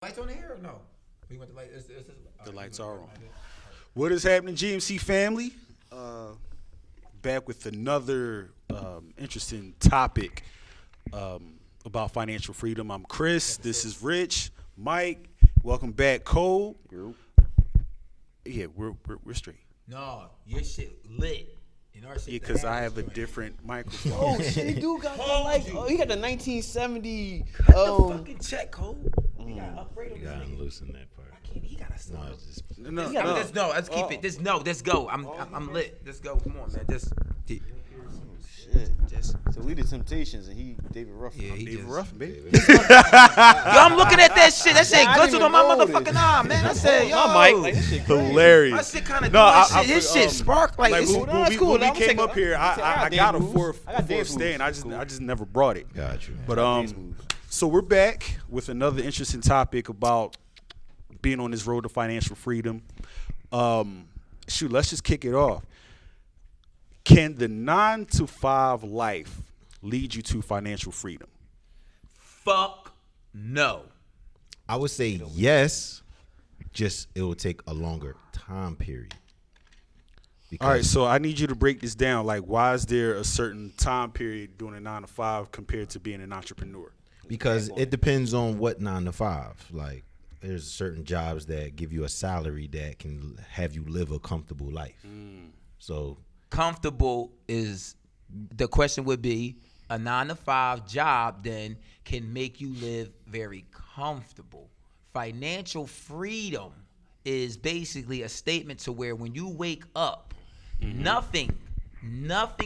Lights on here or no? We went to light. The lights are on. What is happening, GMC family? Back with another interesting topic about financial freedom. I'm Chris. This is Rich. Mike. Welcome back, Cole. Yeah, we're straight. No, your shit lit. Yeah, because I have a different microphone. Oh shit, he do got he got the 1970. Cut the fucking check, Cole. We gotta upgrade him. You gotta loosen that part. He gotta stop. No. Let's keep it. Let's go. I'm lit. Let's go. Come on, man. So we the Temptations and he David Ruffin. Yeah, David Ruffin, baby. Yo, I'm looking at that shit. That shit glittered on my motherfucking eye, man. I said, yo, my mic, like, this shit crazy. Hilarious. my shit kind of his I shit spark like it's when we came up here, I got a fourth stand. I just never brought it. Got you. But so we're back with another interesting topic about being on this road to financial freedom. Let's just kick it off. Can the 9-to-5 life lead you to financial freedom? fuck no. I would say yes, just it will take a longer time period. All right, so I need you to break this down. Like, why is there a certain time period doing a 9-to-5 compared to being an entrepreneur? Because it depends on what 9-to-5. Like, there's certain jobs that give you a salary that can have you live a comfortable life. So comfortable is the question would be a 9-to-5 job then can make you live very comfortable. Financial freedom is basically a statement to where when you wake up, nothing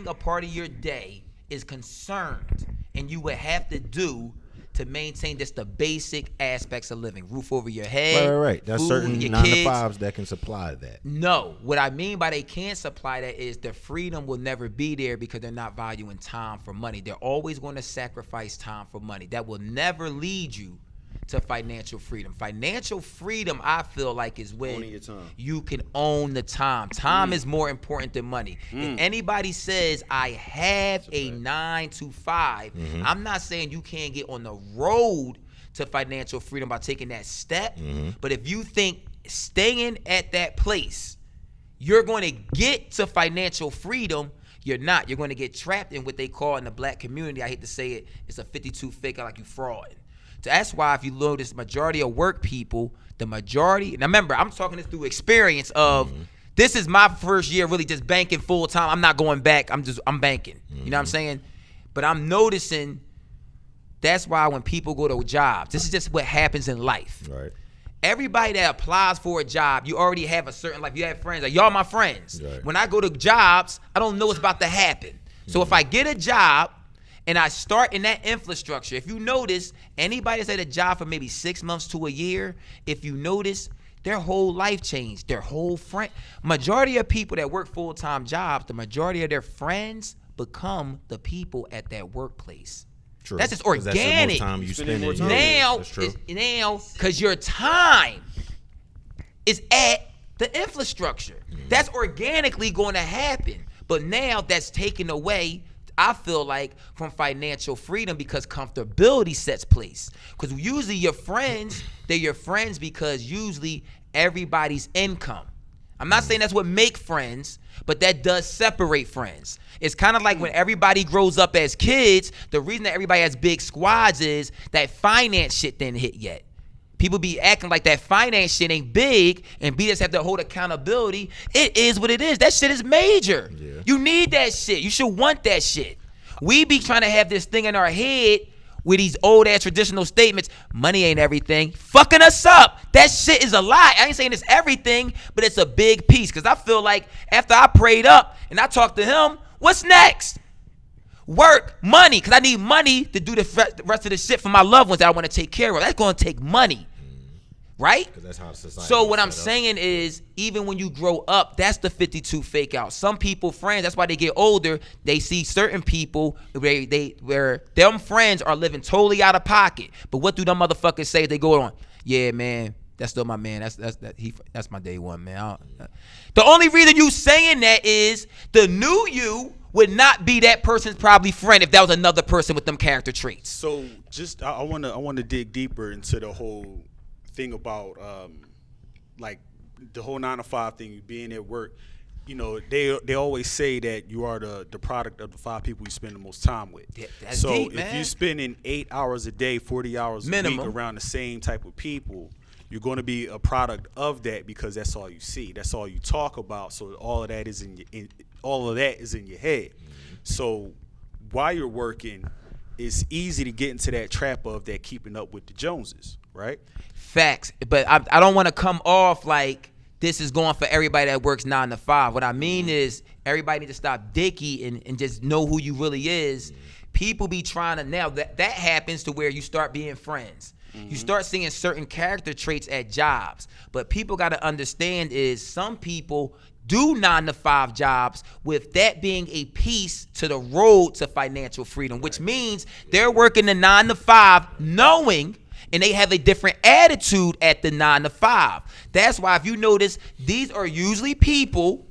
a part of your day is concerned and you would have to do to maintain just the basic aspects of living. Roof over your head. Right. There's food, certain your 9-to-5s kids. that can supply that. No. What I mean by they can't supply that is the freedom will never be there because they're not valuing time for money. They're always going to sacrifice time for money. That will never lead you to financial freedom. Financial freedom, I feel like, is when your time. you can own the time. Time is more important than money. If anybody says, I have a 9-to-5, I'm not saying you can't get on the road to financial freedom by taking that step. But if you think staying at that place, you're going to get to financial freedom, you're not. You're going to get trapped in what they call in the black community, I hate to say it, it's a 52 fake out like you fraud. So that's why if you notice the majority of work people, the majority, now remember, I'm talking this through experience of this is my first year really just banking full time. I'm not going back. I'm banking. You know what I'm saying? But I'm noticing that's why when people go to jobs, this is just what happens in life. Right. Everybody that applies for a job, you already have a certain life. You have friends. Like, y'all my friends. Right. When I go to jobs, I don't know what's about to happen. So if I get a job, and I start in that infrastructure. If you notice, anybody that's at a job for maybe 6 months to a year, if you notice, their whole life changed. Their whole majority of people that work full-time jobs, the majority of their friends become the people at that workplace. True. That's just 'Cause organic. That's the more time you spend in Now, That's true. because your time is at the infrastructure. That's organically going to happen. But now that's taken away, I feel like, from financial freedom because comfortability sets place. Because usually your friends, they're your friends because usually everybody's income. I'm not saying that's what make friends, but that does separate friends. It's kind of like when everybody grows up as kids, the reason that everybody has big squads is that finance shit didn't hit yet. People be acting like that finance shit ain't big and B just have to hold accountability. It is what it is. That shit is major. Yeah. You need that shit. You should want that shit. We be trying to have this thing in our head with these old ass traditional statements. Money ain't everything. Fucking us up. That shit is a lie. I ain't saying it's everything, but it's a big piece. Because I feel like after I prayed up and I talked to him, what's next? Work, money. Because I need money to do the rest of the shit for my loved ones that I want to take care of. That's going to take money. Right? That's how society so what I'm saying is, even when you grow up, that's the 52 fake out. Some people, friends, that's why they get older. They see certain people where them friends are living totally out of pocket. But what do them motherfuckers say? They go on, yeah, man, that's still my man. That's my day one, man. The only reason you saying that is the new you would not be that person's probably friend if that was another person with them character traits. So just I want to dig deeper into the whole thing about like the whole 9 to 5 thing, being at work. You know, they always say that you are the product of the 5 people you spend the most time with. Yeah, that's so deep, if man. you're spending 8 hours a day, 40 hours Minimum. a week around the same type of people, you're going to be a product of that because that's all you see. That's all you talk about. So all of that is in your head. So while you're working, it's easy to get into that trap of that keeping up with the Joneses, right? Facts. But I don't want to come off like this is going for everybody that works 9 to 5. What I mean is everybody need to stop dicky and just know who you really is. People be trying to, now that happens to where you start being friends. You start seeing certain character traits at jobs. But people got to understand is some people do 9 to 5 jobs with that being a piece to the road to financial freedom, which means they're working the 9 to 5 knowing and they have a different attitude at the 9 to 5. That's why if you notice, these are usually people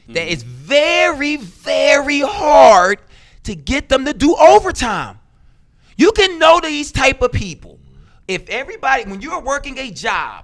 that it's very, very hard to get them to do overtime. You can know these type of people. If everybody, when you're working a job,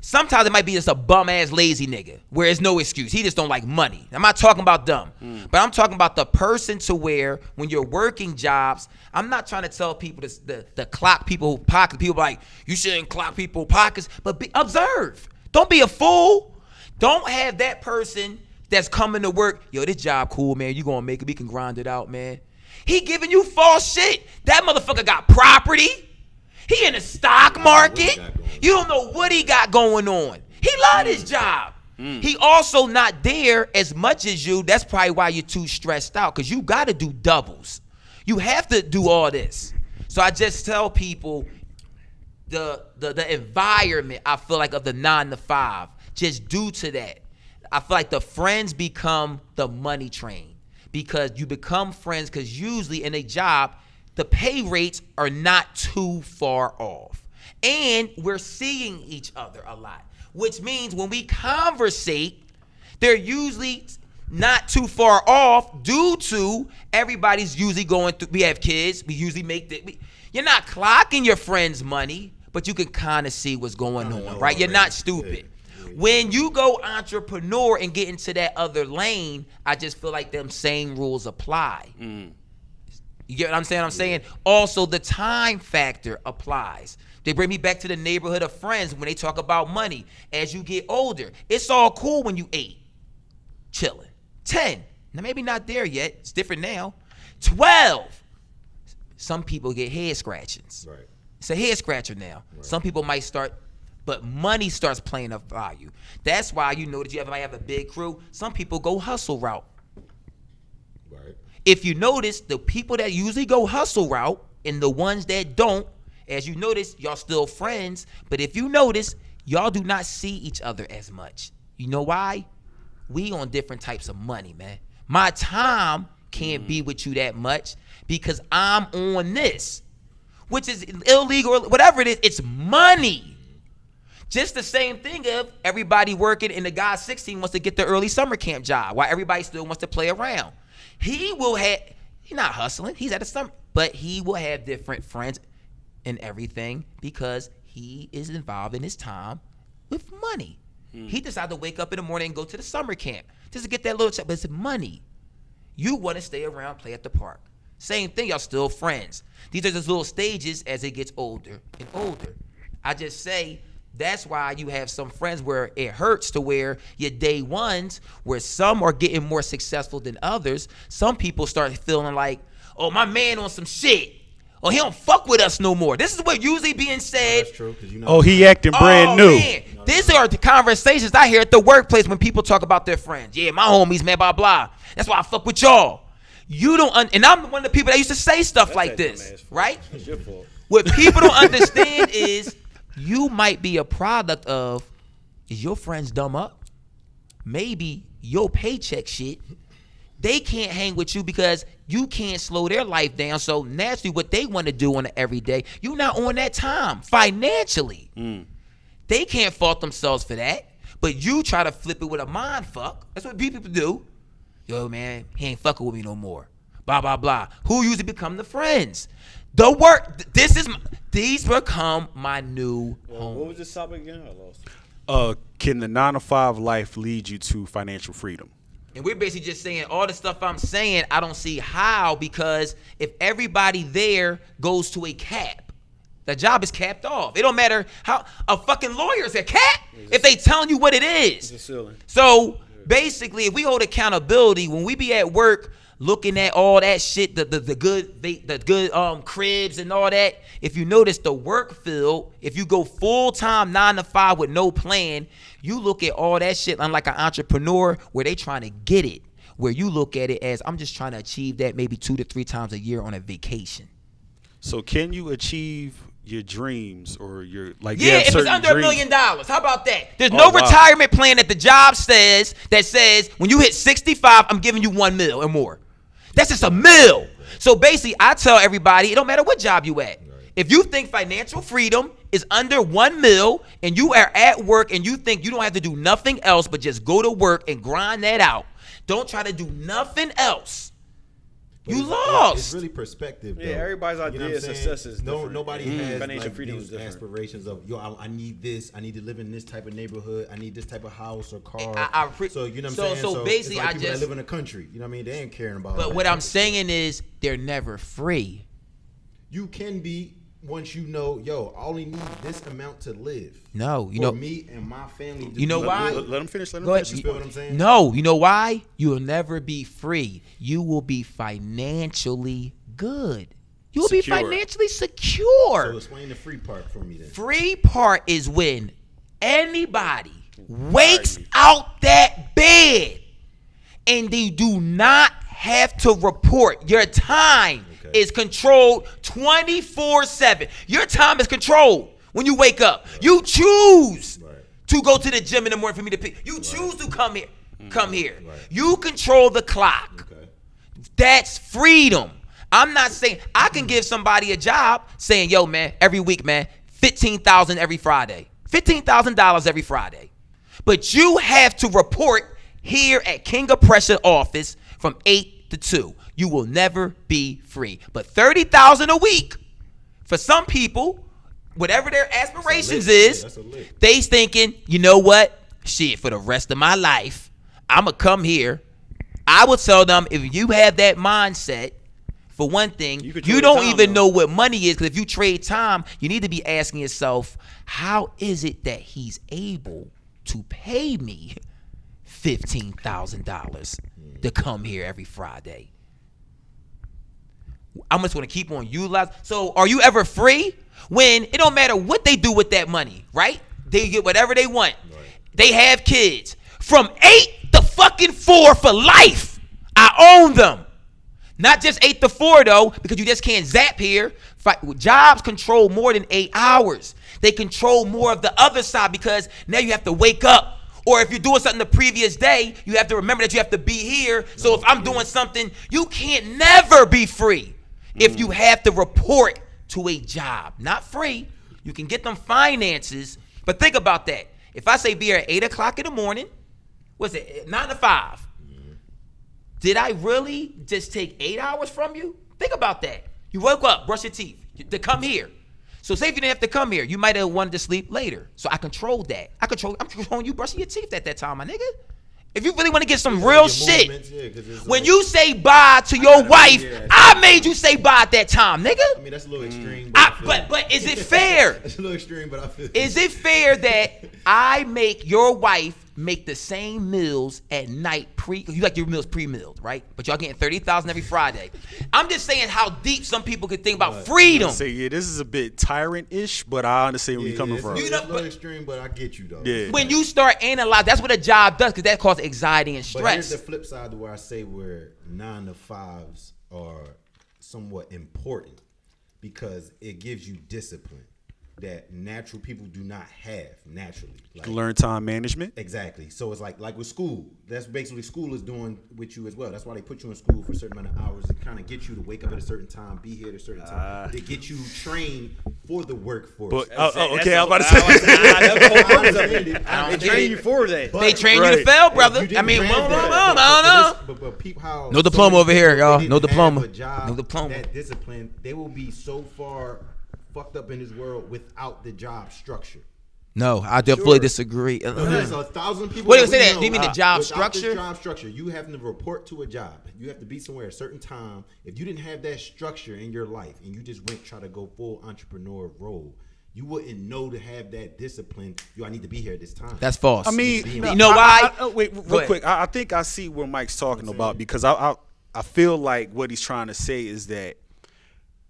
sometimes it might be just a bum-ass lazy nigga where there's no excuse. He just don't like money. I'm not talking about dumb, but I'm talking about the person to where when you're working jobs, I'm not trying to tell people to clock people pockets. People like, you shouldn't clock people pockets, but observe. Don't be a fool. Don't have that person that's coming to work, yo, this job cool, man. You gonna make it. We can grind it out, man. He giving you false shit. That motherfucker got property. He in the stock market. You don't know what he got going on. He love his job. He also not there as much as you. That's probably why you're too stressed out, because you got to do doubles. You have to do all this. So I just tell people the environment, I feel like, of the 9 to 5, just due to that. I feel like the friends become the money train, because you become friends because usually in a job, the pay rates are not too far off. And we're seeing each other a lot, which means when we conversate, they're usually not too far off due to everybody's usually going through. We have kids. We usually make you're not clocking your friends' money, but you can kind of see what's going on, right? You're not stupid. When you go entrepreneur and get into that other lane, I just feel like them same rules apply. You get what I'm saying? I'm saying also the time factor applies. They bring me back to the neighborhood of friends when they talk about money. As you get older, it's all cool when you 8, chilling. 10, now maybe not there yet. It's different now. 12, some people get head scratchings. Right. It's a head scratcher now. Right. Some people might start, but money starts playing a value. That's why you know that you might have a big crew. Some people go hustle route. Right. If you notice, the people that usually go hustle route and the ones that don't, as you notice, y'all still friends. But if you notice, y'all do not see each other as much. You know why? We on different types of money, man. My time can't be with you that much because I'm on this, which is illegal or whatever it is. It's money. Just the same thing of everybody working and the guy 16 wants to get the early summer camp job while everybody still wants to play around. He's not hustling. He's at a summer, but he will have different friends and everything because he is involved in his time with money. He decided to wake up in the morning and go to the summer camp just to get that little check, but it's money. You want to stay around, play at the park. Same thing, y'all still friends. These are just little stages as it gets older and older. I just say that's why you have some friends where it hurts to where your day ones, where some are getting more successful than others. Some people start feeling like, oh, my man on some shit. Oh, he don't fuck with us no more. This is what usually being said. That's true. 'Cause Oh, he acting brand new. Man. These are the conversations I hear at the workplace when people talk about their friends. Yeah, my homies, man, blah, blah. That's why I fuck with y'all. You don't, and I'm one of the people that used to say stuff like this, right? It's your fault. What people don't understand is you might be a product of, is your friends dumb up? Maybe your paycheck shit. They can't hang with you because you can't slow their life down. So naturally, what they want to do on an everyday, you're not on that time financially. They can't fault themselves for that. But you try to flip it with a mind fuck. That's what people do. Yo, man, he ain't fucking with me no more. blah, blah, blah. Who usually become the friends? The work, these become my new home. What was this topic again? I lost. Can the 9-to-5 life lead you to financial freedom? And we're basically just saying all the stuff I'm saying, I don't see how, because if everybody there goes to a cap, the job is capped off. It don't matter how a fucking lawyer is a cap if they telling you what it is. It's a ceiling. So basically, if we hold accountability, when we be at work looking at all that shit, the good cribs and all that, if you notice the work field, if you go full-time 9 to 5 with no plan, you look at all that shit unlike an entrepreneur where they trying to get it, where you look at it as I'm just trying to achieve that maybe 2 to 3 times a year on a vacation. So can you achieve your dreams or your Yeah, if it's under $1 million, how about that? There's Oh, no wow. retirement plan that the job says when you hit 65, I'm giving you $1 million or more. That's just $1 million. So basically, I tell everybody, it don't matter what job you at. If you think financial freedom is under $1 million and you are at work and you think you don't have to do nothing else but just go to work and grind that out, don't try to do nothing else. But You it's lost. really perspective. Yeah, though. everybody's idea what I'm of saying? success is different. Nobody has Financial like, freedom these is different. aspirations of I need this. I need to live in this type of neighborhood. I need this type of house or car. So you know what I'm saying. So basically, it's like I people just that live in the country. You know what I mean? They ain't caring about. But all what that I'm type of saying is they're never free. you can be once you know, I only need this amount to live. No, you For know me and my family. to You know be why? good. Let them finish. Let Go them ahead. finish. You feel what I'm saying? No, you know why? You will never be free. You will be financially good. You will be Secure. financially secure. So explain the free part for me then. Free part is when anybody wakes out that bed and they do not have to report. Your time is controlled 24/7. Your time is controlled when you wake up. You choose to go to the gym in the morning for me to pick. You choose to come here. Come here. You control the clock. That's freedom. I'm not saying I can give somebody a job saying, yo, man, every week, man, $15,000 every Friday. $15,000 every Friday. But you have to report here at King of Pressure office from 8 to 2. You will never be free. But $30,000 a week for some people, whatever their aspirations is, they thinking, you know what? Shit, for the rest of my life, I'm going to come here. I would tell them, if you have that mindset, for one thing, you don't even know what money is, because if you trade time, you need to be asking yourself, how is it that he's able to pay me $15,000 to come here every Friday? I'm just going to keep on utilizing. So are you ever free? When it don't matter what they do with that money, right? They get whatever they want. They have kids. From 8 to fucking 4 for life. I own them. Not just 8 to 4 though, because you just can't zap here. Jobs control more than 8 hours. They control more of the other side, because now you have to wake up. Or if you're doing something the previous day, you have to remember that you have to be here. So if I'm doing something, you can't never be free if you have to report to a job. Not free. You can get them finances, but think about that. If I say be here at 8 o'clock in the morning, what's it, 9 to 5? Did I really just take 8 hours from you? Think about that. You woke up, brush your teeth, to come here. So say if you didn't have to come here, you might have wanted to sleep later. So I controlled that. I'm controlling you brushing your teeth at that time, my nigga. If you really want to get some real shit, when you say bye to your wife, I made you say bye at that time, nigga. I mean, that's a little extreme. But is it fair? It's a little extreme, but I feel. Is it fair that I make your wife make the same meals at night you like your meals pre-milled, right? But y'all getting $30,000 every Friday. I'm just saying how deep some people could think about freedom. This is a bit tyrant-ish, but I understand where you're coming from. It's a little extreme, but I get you though. Yeah. When you start analyzing, that's what a job does, because that causes anxiety and stress. But here's the flip side to where I say where 9 to 5s are somewhat important, because it gives you discipline that natural people do not have naturally. Like, learn time management. Exactly. So it's like with school. That's basically school is doing with you as well. That's why they put you in school for a certain amount of hours to kind of get you to wake up at a certain time, be here at a certain time. They get you trained for the workforce. But okay, I'm about to say. That's the whole purpose of it. I don't They train you for that. They train you Right. to fail, brother. You didn't I mean, have that. I don't know. But peep how No diploma over here, people y'all. didn't No have diploma. a job, No diploma. That discipline, they will be so far fucked up in this world without the job structure. No, I fully disagree. There's 1,000 people. Wait, that say we that. know Do you mean the job without this structure? job structure, you have to report to a job. You have to be somewhere at a certain time. If you didn't have that structure in your life and you just went try to go full entrepreneur role, you wouldn't know to have that discipline. I need to be here at this time. That's false. I mean, you know why? Wait, real quick. I think I see what Mike's talking about because I feel like what he's trying to say is that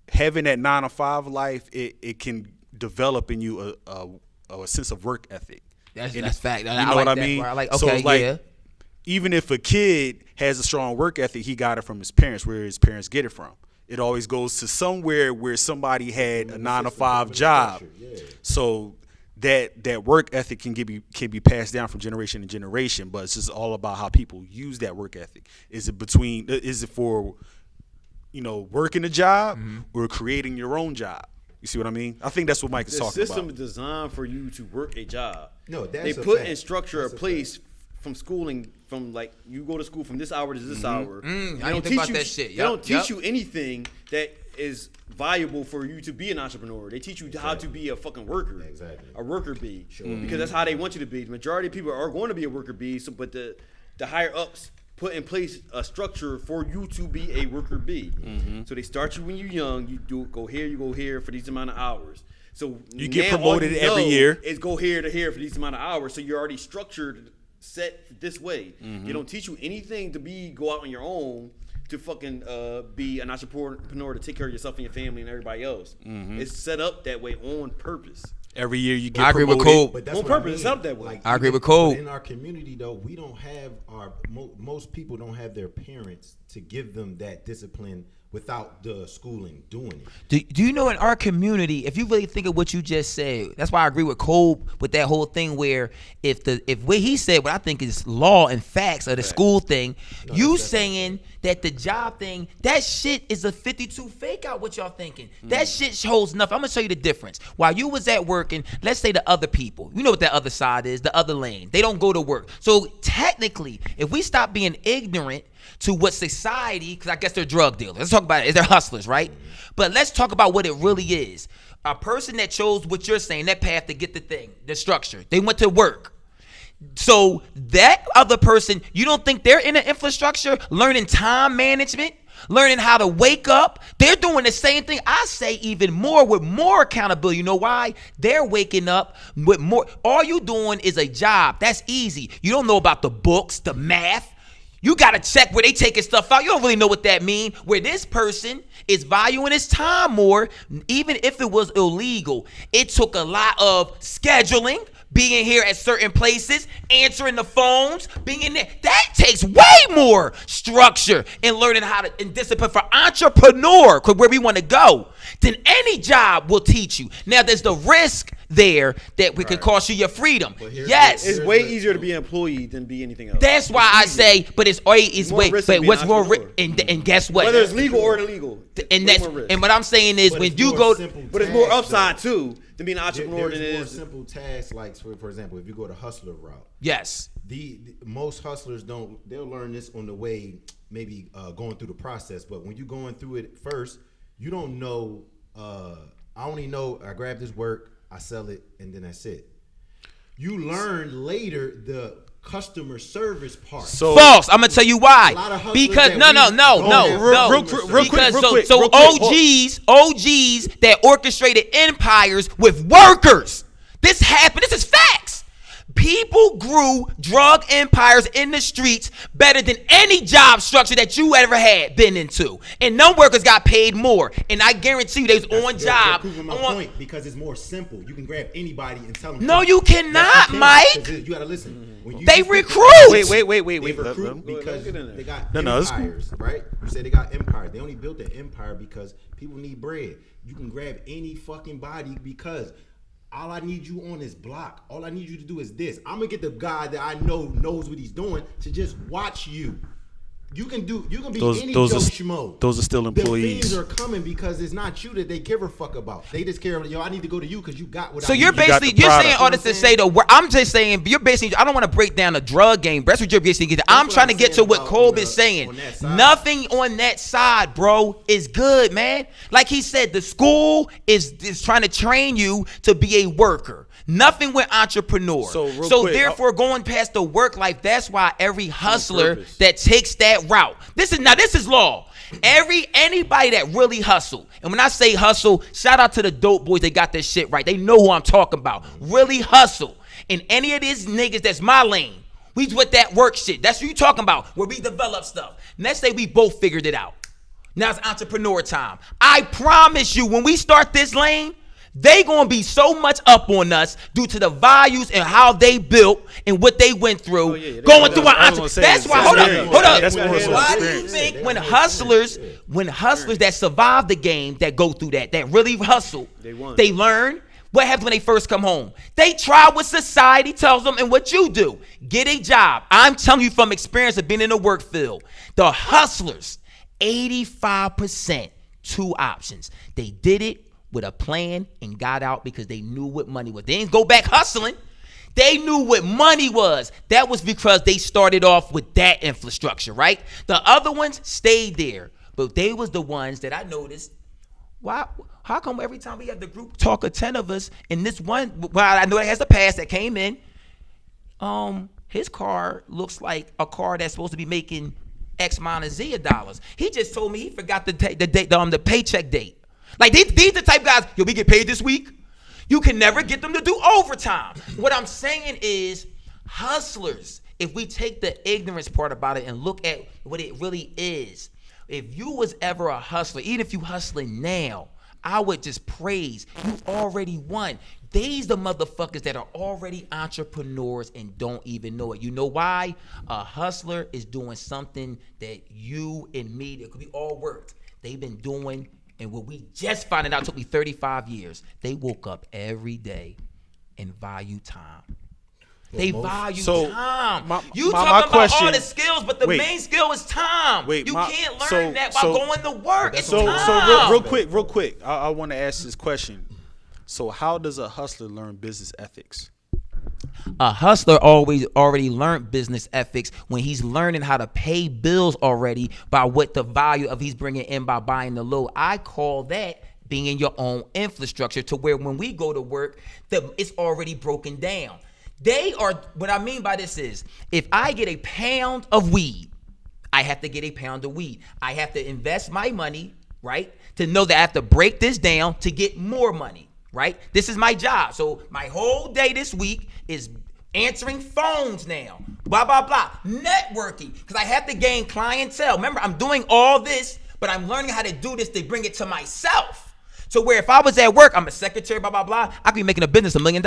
having that 9-to-5 life, it can develop in you a sense of work ethic. That's fact. You know what I mean? Yeah. Even if a kid has a strong work ethic, he got it from his parents. Where his parents get it from? It always goes to somewhere where somebody had a 9-to-5 job. So that work ethic can be passed down from generation to generation. But it's just all about how people use that work ethic. Is it for working a job or creating your own job? You see what I mean? I think that's what Mike is talking about. The system is designed for you to work a job. No, that's they a put fact. in structure That's a a place from schooling, from like you go to school from this hour to this hour. They I didn't think about that shit. They Yep, don't teach yep. you anything that is valuable for you to be an entrepreneur. They teach you how to be a fucking worker. Exactly. A worker bee. Because that's how they want you to be. The majority of people are going to be a worker bee, but the higher ups put in place a structure for you to be a worker bee. So they start you when you're young. You go here for these amount of hours. So You get now promoted all you every know year. is go here to here for these amount of hours. So you're already structured, set this way. They don't teach you anything to go out on your own to fucking be an entrepreneur to take care of yourself and your family and everybody else. It's set up that way on purpose. Every year you get I agree with promoted. Cole. But that's On what I purpose, mean. it's up that way. I agree with but Cole. In our community, though, we don't have most people don't have their parents to give them that discipline without the schooling doing it. Do you know in our community, if you really think of what you just said, that's why I agree with Cole with that whole thing where if what he said, what I think is law and facts of the school thing, you saying that the job thing, that shit is a 52 fake out what y'all thinking. That shit shows nothing. I'm gonna show you the difference. While you was at work and let's say the other people, you know what that other side is, the other lane. They don't go to work. So technically, if we stop being ignorant to what society, because I guess they're drug dealers. Let's talk about it. They're hustlers, right? But let's talk about what it really is. A person that chose what you're saying, that path to get the thing, the structure. They went to work. So that other person, you don't think they're in an infrastructure, learning time management, learning how to wake up? They're doing the same thing. I say even more with more accountability. You know why? They're waking up with more. All you doing is a job. That's easy. You don't know about the books, the math. You got to check where they taking stuff out. You don't really know what that mean. Where this person is valuing his time more, even if it was illegal. It took a lot of scheduling, being here at certain places, answering the phones, being in there. That takes way more structure and learning how to, and discipline for entrepreneur, where we want to go, than any job will teach you. Now, there's the risk there that we could cost you your freedom. Yes. It's way easier to be an employee than be anything else. That's why I say, but it's more way, risk but than being what's an more, entrepreneur. and guess what? Whether it's legal or illegal. And way that's, more risk. and what I'm saying is But when it's you more go, simple But it's more tasks, upside though. too than being an entrepreneur than it There's is. more simple tasks, like for example, if you go to hustler route, yes, the most hustlers they'll learn this on the way, maybe going through the process. But when you're going through it first, you don't know. I only know I grab this work, I sell it, and then that's it. You learn later the customer service part. So false. I'm gonna tell you A lot of why. hustlers Because that no, we no, no, don't no, have no. real quick, Because real quick, so real quick. OGs that orchestrated empires with workers. This happened. This is facts. People grew drug empires in the streets better than any job structure that you ever had been into. And no workers got paid more. And I guarantee you they was on job. They're proving my point because it's more simple. You can grab anybody and tell them. No, you cannot, Mike. You gotta listen. When you They used to- recruit. wait. They Let recruit him- because get in there. they got No, it's cool. empires, right? You say they got empires. They only built the empire because people need bread. You can grab any fucking body because all I need you on this block. All I need you to do is this. I'm gonna get the guy that I know knows what he's doing to just watch you. You can be Those- any those Joe are- Schmo. those are still The employees. fiends are coming because it's not you that they give a fuck about. They just care. Yo, I need to go to you because you got what. So I you're need. got basically the you're saying product. all this to say the word. I'm just saying you're basically. I don't want to break down the drug game. That's what you're basically. I'm what trying to I'm get to saying what about Kolb on is the- saying. on that side. Nothing on that side, bro, is good, man. Like he said, the school is trying to train you to be a worker. Nothing with entrepreneur. So, real quick, therefore, going past the work life, that's why every hustler purpose. that takes that route. This is law. Anybody that really hustle, and when I say hustle, shout out to the dope boys. They got this shit right. They know who I'm talking about. Really hustle. And any of these niggas that's my lane, we with that work shit. That's what you talking about. Where we develop stuff. Let's say we both figured it out. Now it's entrepreneur time. I promise you, when we start this lane, they gonna be so much up on us due to the values and how they built and what they went through, going through our I was gonna say, That's why. it's Hold experience. up. That's more so Why do you experience. think when hustlers that survive the game, that go through that really hustle, they learn? What happens when they first come home? They try what society tells them and what you do. Get a job. I'm telling you from experience of being in the work field. The hustlers, 85%, two options. They did it with a plan and got out because they knew what money was. They didn't go back hustling. They knew what money was. That was because they started off with that infrastructure, right? The other ones stayed there. But they was the ones that I noticed. Why? How come every time we have the group talk of 10 of us, and this one, well, I know it has a pass that came in, his car looks like a car that's supposed to be making X amount of Z of dollars. He just told me he forgot the date, the paycheck date. Like these the type guys, yo, we get paid this week. You can never get them to do overtime. What I'm saying is, hustlers, if we take the ignorance part about it and look at what it really is, if you was ever a hustler, even if you hustling now, I would just praise. You already won. These the motherfuckers that are already entrepreneurs and don't even know it. You know why? A hustler is doing something that you and me, that we all worked. They've been doing, and what we just found out took me 35 years. They woke up every day and value time. They value time. You talking about all the skills, but the main skill is time. You can't learn that by going to work. It's time. So real quick, I want to ask this question. So how does a hustler learn business ethics? A hustler already learned business ethics when he's learning how to pay bills already by what the value of he's bringing in by buying the load. I call that being in your own infrastructure, to where when we go to work, it's already broken down. What I mean by this is, if I get a pound of weed, I have to get a pound of weed. I have to invest my money, right, to know that I have to break this down to get more money, right? This is my job. So my whole day this week is answering phones now, blah, blah, blah, networking, because I have to gain clientele. Remember, I'm doing all this, but I'm learning how to do this to bring it to myself. So where if I was at work, I'm a secretary, blah, blah, blah, I could be making a business $1 million.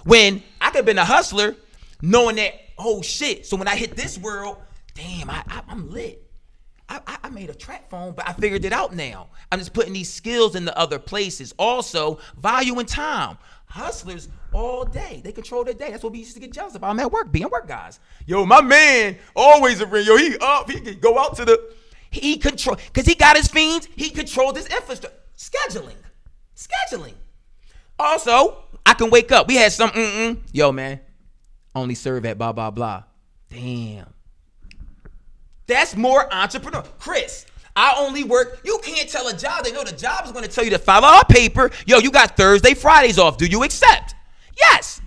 When I could have been a hustler, knowing that, oh shit, so when I hit this world, damn, I'm lit. I made a track phone, but I figured it out now. I'm just putting these skills into other places. Also, value and time. Hustlers all day, they control their day. That's what we used to get jealous about. I'm at work, being work guys. Yo, my man always around. Yo, he up, he can go out to he control, because he got his fiends, he controlled his infrastructure. Scheduling. Also, I can wake up. We had some, yo, man, only serve at blah, blah, blah. Damn. That's more entrepreneur. Chris, I only work. You can't tell a job. They know the job is going to tell you to file our paper. Yo, you got Thursday, Fridays off. Do you accept? Yes.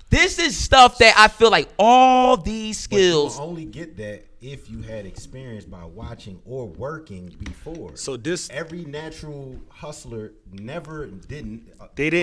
This is stuff that I feel like all these skills. But you will only get that if you had experience by watching or working before. So this, every natural hustler didn't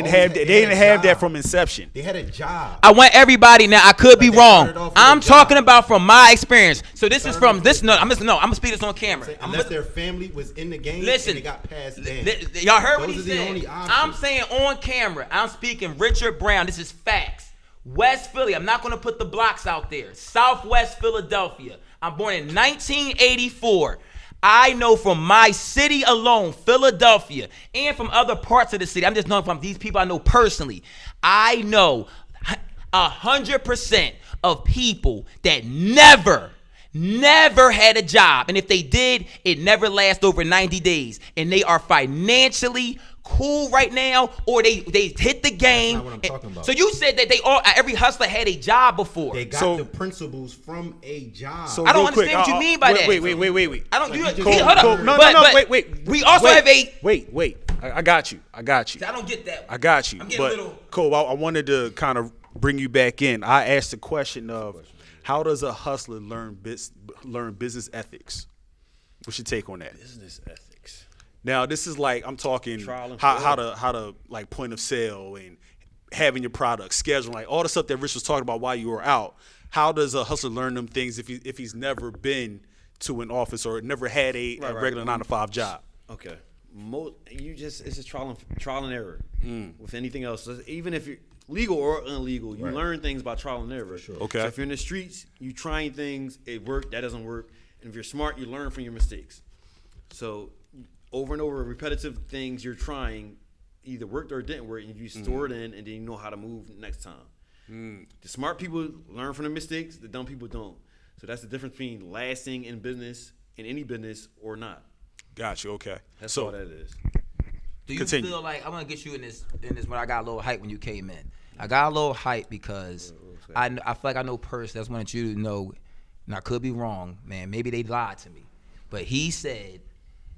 have that from inception. They had a job. I want everybody now. I could be wrong. I'm talking about from my experience. So this is from this. No, I'm gonna speak this on camera. Unless their family was in the game, listen, and they got passed down. Y'all heard what he said. I'm saying on camera. I'm speaking Richard Brown. This is facts. West Philly. I'm not gonna put the blocks out there. Southwest Philadelphia. I'm born in 1984. I know from my city alone, Philadelphia, and from other parts of the city. I'm just knowing from these people I know personally. I know 100% of people that never never had a job. And if they did, it never lasts over 90 days. And they are financially cool right now, or they hit the game. That's not what I'm talking about. So you said that every hustler had a job before. They got the principles from a job. So I don't real understand quick, what you mean by that. Wait. I don't. Like Hold up. No, wait. We also have a. Wait. I got you. I don't get that. I got you. I'm getting But a little. Cole, I wanted to kind of bring you back in. I asked the question of how does a hustler learn business ethics? What's your take on that? Business ethics. Now this is like I'm talking Trial and how to like point of sale and having your product, scheduling, like all the stuff that Rich was talking about while you were out. How does a hustler learn them things if he's never been to an office or never had a regular 9-to-5 job? Okay. It's just trial and error with anything else. So even if you're legal or illegal, you learn things by trial and error. Sure. Okay. So if you're in the streets, you trying things, it worked, that doesn't work. And if you're smart, you learn from your mistakes. So over and over, repetitive things you're trying either worked or didn't work, and you store it in, and then you know how to move next time. The smart people learn from the mistakes, the dumb people don't. So that's the difference between lasting in business, in any business, or not. Got you. Okay. That's so all that is. Do you Continue. feel like I want to get you in this when I got a little hype when you came in? I got a little hype because I feel like I know personally. I just wanted you to know, and I could be wrong, man. Maybe they lied to me, but he said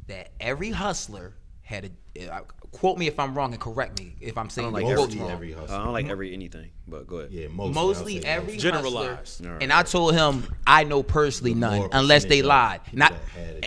that every hustler had a. Quote me if I'm wrong and correct me if I'm saying like the quote's Mostly wrong. every hustler. I don't like every anything, but go ahead. Yeah, Mostly every Generalized. hustler, Right. and I told him I know personally The none more unless they percentage of lied. people Not, that had it.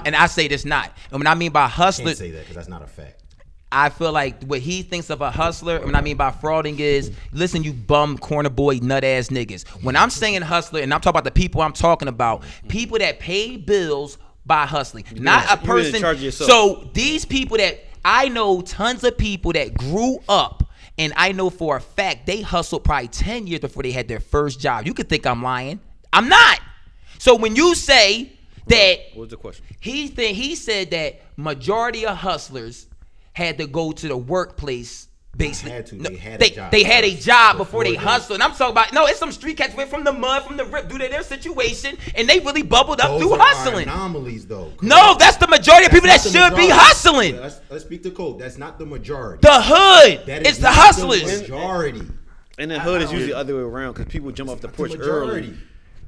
and I say this not. And when I mean by I hustler, can't say that because that's not a fact. I feel like what he thinks of a hustler, and what I mean by frauding is, listen, you bum, corner boy, nut ass niggas. When I'm saying hustler, and I'm talking about the people I'm talking about, people that pay bills by hustling, not a you're in person. charge of yourself. So these people that I know, tons of people that grew up, and I know for a fact they hustled probably 10 years before they had their first job. You could think I'm lying. I'm not. So when you say that, What's the question? he said that majority of hustlers had to go to the workplace. Basically, Had to. No, They had a job they had a first job before they before they- hustled. And I'm talking about, no, it's some street cats went from the mud, from the rip, due to their situation, and they really bubbled up Those through are hustling. anomalies, though. No, that's the majority of people that That's not should the be majority. hustling. Let's speak to code. That's not the majority. The hood, That is it's the not hustlers. majority. And the hood is usually the other way around because people jump off the not porch the majority. early.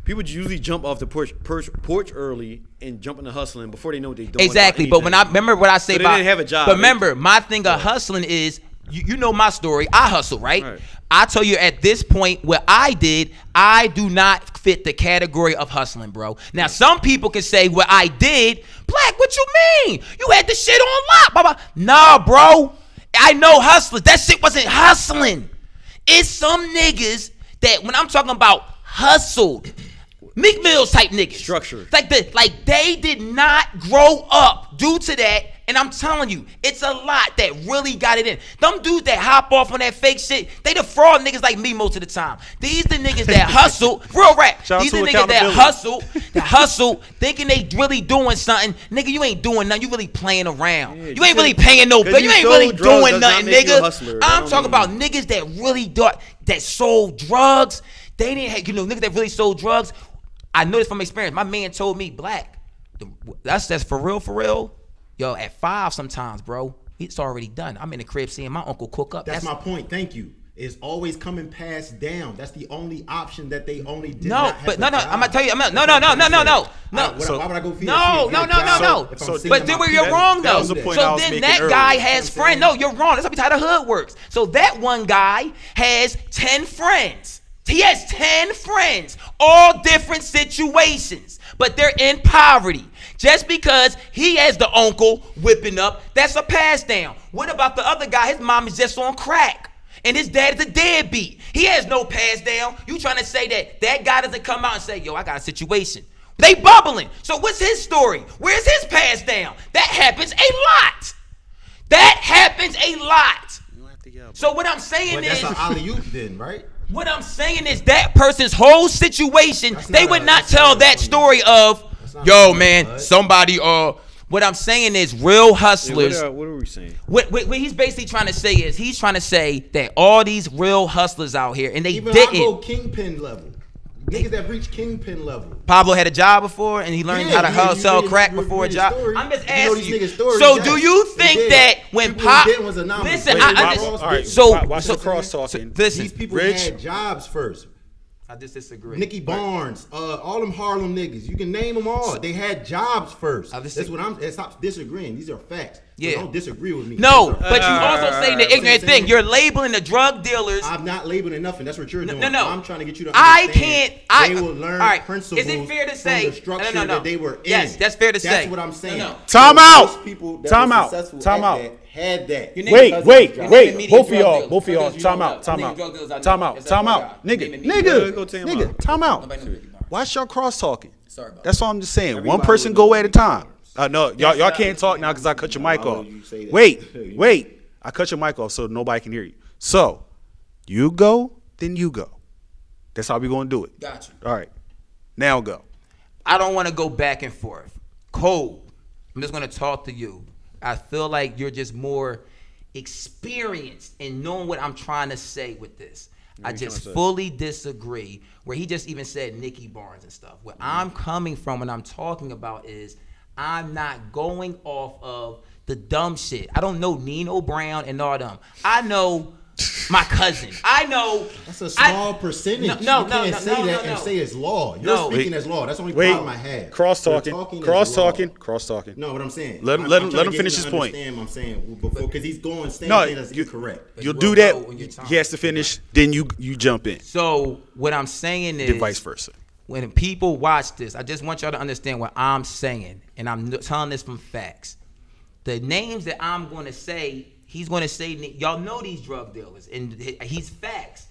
People usually jump off the porch early and jump into hustling before they know what they're doing. Exactly, about but when I anything. remember what I say So they about, didn't have a job. But remember, my thing of hustling is, you know my story. I hustle, right? I tell you at this point, what I did, I do not fit the category of hustling, bro. Now, some people can say what I did, Black, what you mean? You had the shit on lock, blah, blah. Nah, bro. I know hustlers. That shit wasn't hustling. It's some niggas that, when I'm talking about hustled, Meek Mills type niggas. Structured. Like they did not grow up due to that. And I'm telling you, it's a lot that really got it in. Them dudes that hop off on that fake shit, they the fraud niggas like me most of the time. These the niggas that hustle, real rap. Shout out These to the niggas that accountability. hustle, thinking they really doing something. Nigga, you ain't doing nothing. You really playing around. Yeah, You ain't really paying no bill. You ain't really doing nothing, nigga. I'm talking about niggas that really that sold drugs. They didn't have, niggas that really sold drugs. I know this from experience. My man told me, Black, that's for real. Yo, at 5 sometimes, bro, it's already done. I'm in the crib seeing my uncle cook up. That's my point. Thank you. It's always coming passed down. That's the only option that they only did No, not have but a no. job. I'm gonna tell you. No. Why would I go feed No. But then you're wrong that though. was the point I So was then making that earlier. guy has friends. No, you're wrong. That's how the hood works. So that one guy has 10 friends. He has 10 friends, all different situations, but they're in poverty. Just because he has the uncle whipping up, that's a pass down. What about the other guy? His mom is just on crack. And his dad is a deadbeat. He has no pass down. You trying to say that guy doesn't come out and say, yo, I got a situation. They bubbling. So what's his story? Where's his pass down? That happens a lot. So what I'm saying But is, that's an alley-oop then, right? what I'm saying is that person's whole situation, That's they not would a- not that's tell not a that funny- story of, not yo, funny, man, bud. somebody, what I'm saying is real hustlers. What are we saying? What he's basically trying to say is, he's trying to say that all these real hustlers out here, and they Even I didn't. go kingpin level. Niggas that reach kingpin level. Pablo had a job before, and he learned how to sell crack before a job. I'm just asking you. So do you think that when Pop, listen, all right, so watch the cross talking. Listen, these people Rich. had jobs first. I just disagree. Nicky Barnes, all them Harlem niggas. You can name them all. They had jobs first. That's what I'm. Stop disagreeing. These are facts. Yeah. So don't disagree with me. No, but you also saying the ignorant thing. You're labeling the drug dealers. I'm not labeling nothing. That's what you're doing. No. I'm trying to get you to understand. They will learn principles. Is it fair to say from the structure that they were in? Yes, that's fair to say. That's what I'm saying. No. Time out. Most people that Time were out. successful Time at out. that had that. Wait. Both of y'all. Time out. Time out. Nigga. Time out. Watch y'all cross talking. That's all I'm just saying. One person go at a time. No, y'all can't talk now because I cut your mic off. Wait. I cut your mic off so nobody can hear you. So, you go, then you go. That's how we gonna do it. Gotcha. All right. Now go. I don't want to go back and forth. Cole, I'm just going to talk to you. I feel like you're just more experienced in knowing what I'm trying to say with this. I just fully disagree where he just even said Nicky Barnes and stuff. Where I'm coming from when I'm talking about is I'm not going off of the dumb shit. I don't know Nino Brown and all them. I know my cousin. I know. That's a small percentage. You can't say that and say it's law. You're speaking as law. That's the only problem I have. Cross talking. No, what I'm saying. Let him finish his point. I'm saying before because he's going saying correct. You'll do that. He has to finish. Then you jump in. So what I'm saying is then vice versa. When people watch this, I just want y'all to understand what I'm saying, and I'm telling this from facts. The names that I'm going to say, he's going to say, y'all know these drug dealers, and he's facts.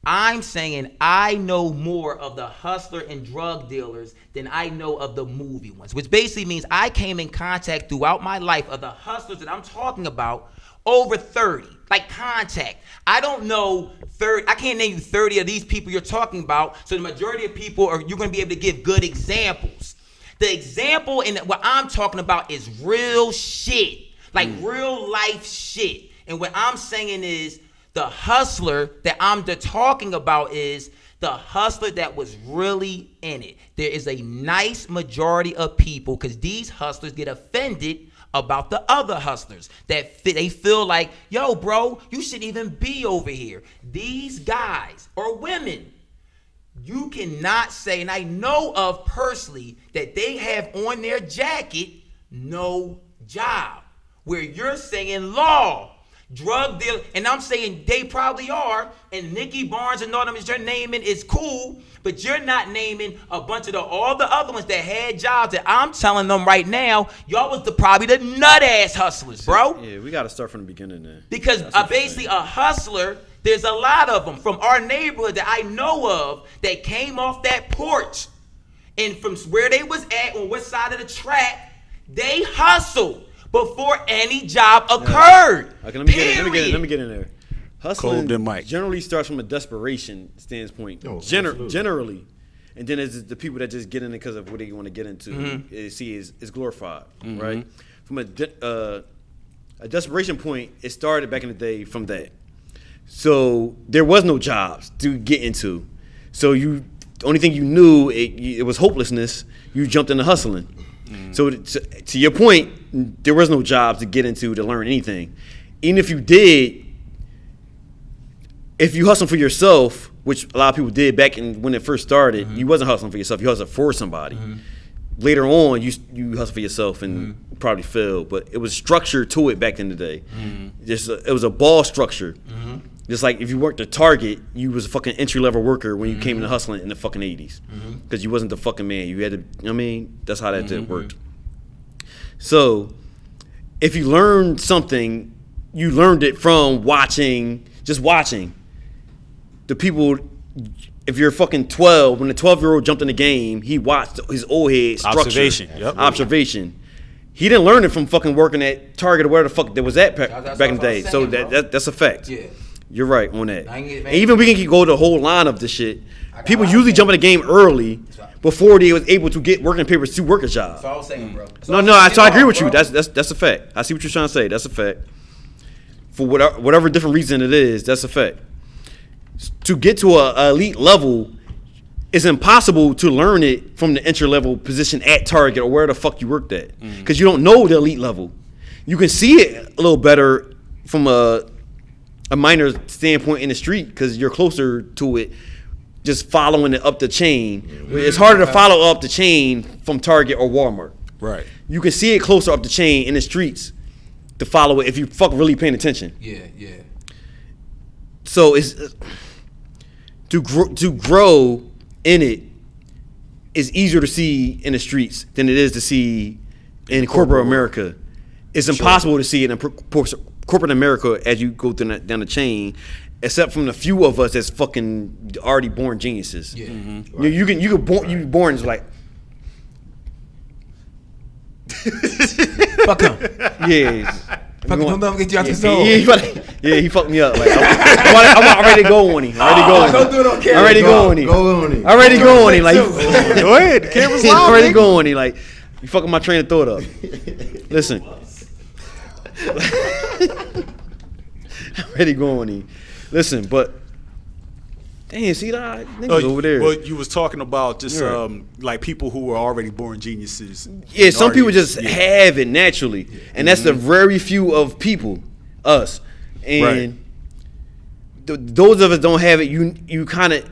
I'm saying I know more of the hustler and drug dealers than I know of the movie ones, which basically means I came in contact throughout my life of the hustlers that I'm talking about over 30, like contact. I don't know 30. I can't name you 30 of these people you're talking about. So the majority of people you're going to be able to give good examples. The example in what I'm talking about is real shit, like real life shit. And what I'm saying is the hustler that I'm talking about is the hustler that was really in it. There is a nice majority of people, because these hustlers get offended about the other hustlers that they feel like, yo, bro, you shouldn't even be over here. These guys or women, you cannot say, and I know of personally, that they have on their jacket no job, where you're saying law, drug deal, and I'm saying they probably are, and Nicky Barnes and all them is your naming is cool, but you're not naming a bunch of all the other ones that had jobs that I'm telling them right now, y'all was probably the nut ass hustlers, bro. Yeah, we got to start from the beginning then. Because basically a hustler, there's a lot of them from our neighborhood that I know of that came off that porch, and from where they was at on what side of the track, they hustled before any job occurred. Okay, let me get in there. Hustling Mike. generally starts from a desperation standpoint. Generally. And then it's the people that just get in it because of what they want to get into. See, is glorified, right? From a desperation point, it started back in the day from that. So there was no jobs to get into. So the only thing you knew, it was hopelessness. You jumped into hustling. So to your point, there was no jobs to get into to learn anything. Even if you did, if you hustled for yourself, which a lot of people did back when it first started, you wasn't hustling for yourself. You hustled for somebody. Later on, you hustled for yourself and probably failed, but it was structure to it back in the day. It was a ball structure. Just like if you worked at Target, you was a fucking entry-level worker when you came into hustling in the fucking 80s. Because you wasn't the fucking man. You had to, that's how that worked. So, if you learned something, you learned it from watching. The people, if you're fucking 12, when the 12-year-old jumped in the game, he watched his old head structure. Observation. He didn't learn it from fucking working at Target or where the fuck that was at back in the day. So that's a fact. Yeah. You're right on that. And even we can go the whole line of this shit. People usually jump in the game early before they was able to get working papers to work a job. That's all I was saying, bro. So I agree with you. That's a fact. I see what you're trying to say. That's a fact. For whatever different reason it is, that's a fact. To get to a elite level, it's impossible to learn it from the entry level position at Target or where the fuck you worked at, because you don't know the elite level. You can see it a little better from a minor standpoint in the street because you're closer to it, just following it up the chain. It's harder to follow up the chain from Target or Walmart. Right. You can see it closer up the chain in the streets to follow it if you fuck really paying attention. Yeah. So it's to grow in it is easier to see in the streets than it is to see in corporate America. It's impossible to see it in corporate America as you go down the chain, except from the few of us that's fucking already born geniuses. Yeah. Mm-hmm. You be born as like. Fuck him. Yeah. Fuck him. Don't get you out the Yeah, zone. he fucked me up. Like, I'm ready to go on him. Don't do it on camera. I'm ready to go on him. Go on him. I'm ready to go on him. Like, Go ahead. The camera's live. I'm ready to nigga. go on him. Like, you fucking my train of thought up. Listen. I'm ready to go on him. Listen, but damn, see that niggas over there. Well, you was talking about just Yeah. like people who were already born geniuses. Yeah, and some people artists. just have it naturally, and that's the very few of people, us, and those of us don't have it. You kind of.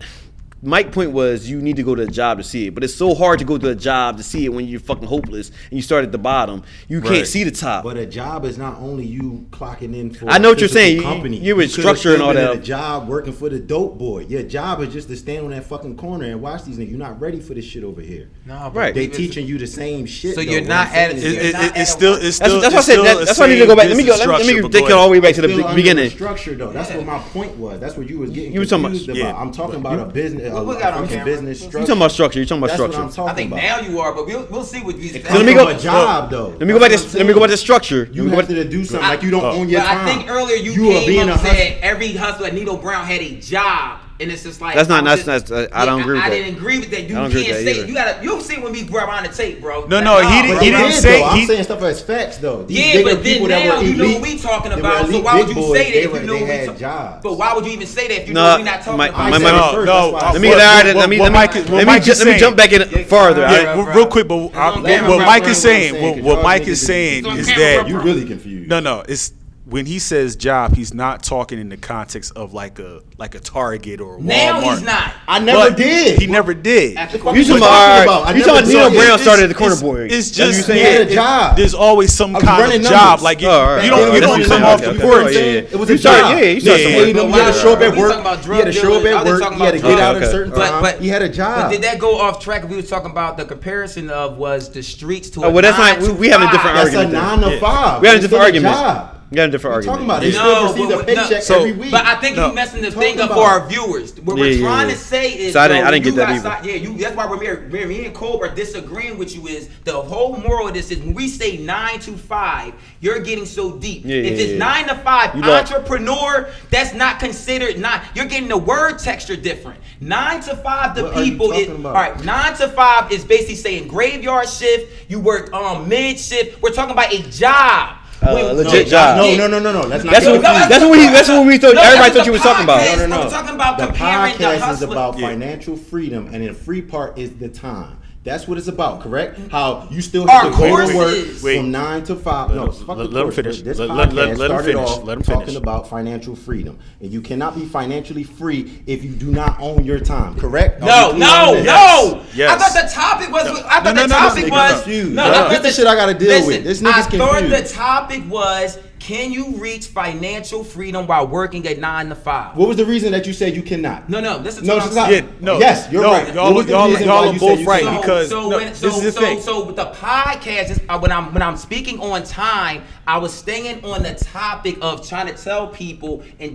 My point was you need to go to a job to see it, but it's so hard to go to a job to see it when you're fucking hopeless and you start at the bottom. You can't see the top. But a job is not only you clocking in for. I know what a you're physical saying. Company. You with could've structure and still all been that. at a job working for the dope boy. Your job is just to stand on that fucking corner and watch these niggas. You're not ready for this shit over here. Nah, but Right. They teaching you the same shit. So though. you're What not I'm saying at- is it- It's still. That's what I said. That's why I need to go back. Let me take it all the way back to the still under beginning. structure though. That's what my point was. That's what you was getting You was talking confused about- about. I'm talking about a business. What we a got on fucking camera? business structure. You talking about structure? You talking about That's what structure? I'm talking I think about. now you are, but we'll see what you. let me go- a job though. Let me go back to structure. You Let me go have back- to do something like you don't own your But time. I think earlier you are came being up a and hustler. said every hustler at Nito Brown had a job. And it's just like That's not- I was that's- just- I don't agree with I that. didn't agree with that. You I don't can't agree with say that it. either. You gotta. You'll see when we grab on the tape, bro. No, That's he not- didn't- but he you didn't did, say- though. I'm he- saying stuff as facts though. These Yeah, bigger but then people that now were you know elite, what we talking they were about. So elite why would big you boys, say that they if were- you know they we had jobs. But why would you even say that if you No, know we're not talking my- about? my- I my- said my- it first, that's why I Let said me it. get out of it. what Mike is Let me saying- jump back in farther. Yeah, Right. real quick, but what Mike is saying, what Mike is Because saying y'all is niggas that You really confused. no, it's when he says job, he's not talking in the context of like a Target or Walmart. Now he's not. I never But did. He never did. After Fuck You you talking talking about? about? I You never talking Nino saw it. Brown It's- started the corner boy? It's That's what you just saying? He had a job. There's always some I was kind running of job. numbers. Like Oh, all right. you Yeah, don't that's what come you're saying. off Okay, the okay. porch. Oh, yeah, yeah. It was a You started- job. yeah, you started Yeah, somewhere. He But had to show up at we work. talking about He drug had to show up dealers. I at was work. talking He had to about get drug out at a dealers. certain But- time. He had a job. But did that go off track? If we were talking about the comparison of was the streets to a well, that's not- 9 to we having a different 5. That's a argument there. 9 to 5. We had a It's different still argument. job. We got a different We're talking argument. about it. They still receive a paycheck So- every week. But I think No. you messing the Talking thing up about- for our viewers. What we're Yeah, trying yeah. to say is, So I didn't you get that got either. Yeah, that's why me and Cole are disagreeing with you. Is the whole moral of this is when we say 9 to 5, you're getting so deep. Yeah, if yeah, it's yeah. 9 to 5, You lost. entrepreneur, that's not considered not. You're getting the word texture different. 9 to 5, the What are you people is talking about? all right. 9 to 5 is basically saying graveyard shift. You work mid shift. We're talking about a job. Legit job. No. That's not That's what we thought. No, Everybody that's thought you was talking about. podcast. No. I'm talking about The comparing the podcast is hustler. about Yeah. financial freedom, and the free part is the time. That's what it's about, correct? How you still Our have to go to courses. work Wait. from 9 to 5. No, fuck the let him course. finish. This Let podcast him started finish. off Let him talking finish. about financial freedom, and you cannot be financially free if you do not own your time, correct? No. Are we clear on that? Yes. I thought the topic was. I thought No, the no, topic nigga, was. confused. No, No, I no. thought This the shit I gotta deal with. This nigga's I thought confused. the topic was: can you reach financial freedom while working a 9 to 5? What was the reason that you said you cannot? No, listen to No, what it's I'm not. saying. Yeah, no. Yes, you're No, right. y'all- What was the y'all- reason y'all why are you both said you right couldn't? because- no, this is the thing. So with the podcast, when I'm speaking on time, I was staying on the topic of trying to tell people and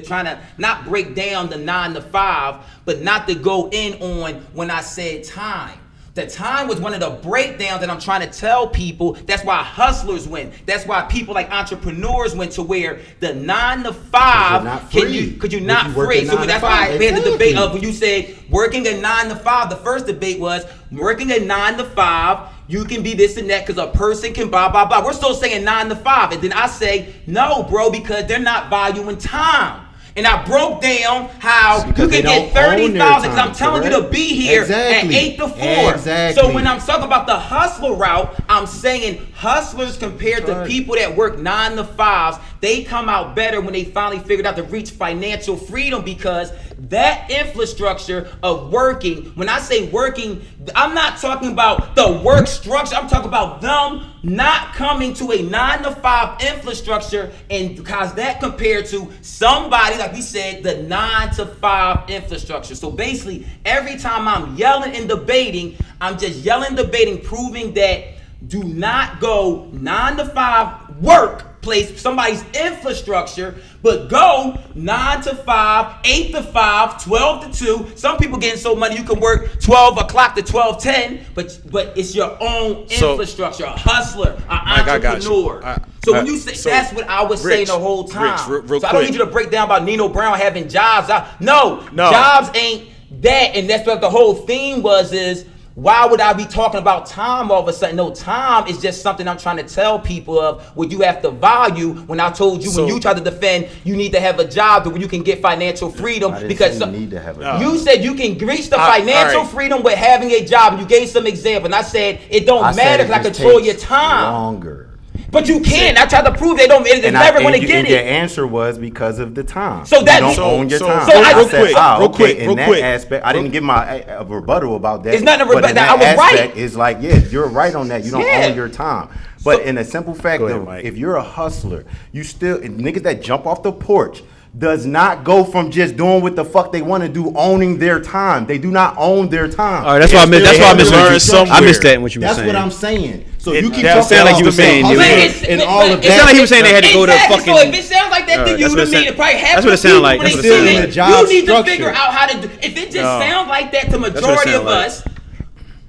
trying to not break down the 9 to 5, but not to go in on when I said time. The time was one of the breakdowns that I'm trying to tell people. That's why hustlers win. That's why people like entrepreneurs went to where the 9 to 5 not could free. you're If not you work free. a So 9 to that's 5, why I had the debate exactly. of when you said working a 9 to 5. The first debate was working a 9 to 5. You can be this and that because a person can blah blah blah. We're still saying 9 to 5, and then I say no, bro, because they're not valuing time. And I broke down how you can get 30,000 because I'm telling you to be here at 8 to 4. Exactly. So when I'm talking about the hustler route, I'm saying hustlers compared to people that work 9 to 5s, they come out better when they finally figured out to reach financial freedom, because that infrastructure of working, when I say working, I'm not talking about the work structure. I'm talking about them not coming to a 9 to 5 infrastructure, and because that compared to somebody, like we said, the 9 to 5 infrastructure. So basically, every time I'm yelling and debating, I'm just yelling, debating, proving that do not go 9 to 5 workplace, somebody's infrastructure, but go 9 to 5, 8 to 5, 12 to 2. Some people getting so money you can work 12 o'clock to 12:10, but it's your own infrastructure, a hustler, an entrepreneur. So when you say, that's what I was saying the whole time. Real so I don't need you to break down about Nino Brown having jobs. No, jobs ain't that, and that's what the whole theme is. Why would I be talking about time all of a sudden? No, time is just something I'm trying to tell people of what you have to value. When I told you, when you try to defend, you need to have a job where you can get financial freedom. Because you need to have a job. You said you can reach the financial freedom with having a job, and you gave some example. And I said it don't matter because I control your time. Longer. But you can. I tried to prove they don't. It's never going to get it. Your answer was because of the time. So that you don't own your time. So real quick. In that aspect, I didn't give my rebuttal about that. It's not a rebuttal. That I was right. It's like, you're right on that. You don't own your time. But in a simple fact, if you're a hustler, you still niggas that jump off the porch does not go from just doing what the fuck they want to do, owning their time. They do not own their time. All right, that's why I missed. That's why I missed. I missed that in what you were saying. That's what I'm saying. So you keep talking sound like you were saying. And all of that. It sounded like he was saying they had to go to fucking. So if it sounds like that to you, to me, it probably happens. That's what it sounded like. You need to figure out how to do. If it just sounds like that to majority of us.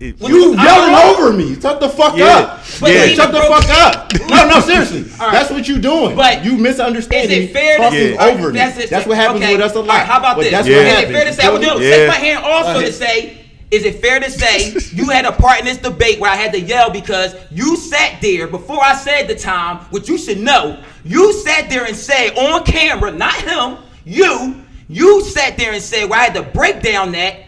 You yelling over me. Shut the fuck up. Shut the fuck up. No, seriously. That's what you doing. But you misunderstanding. Is it fair to say over me? That's what happens with us a lot. How about this? That's what happens. Is it fair to say? I will take my hand also to say, is it fair to say you had a part in this debate where I had to yell because you sat there before I said the time, which you should know, you sat there and said on camera, not him, you sat there and said where I had to break down that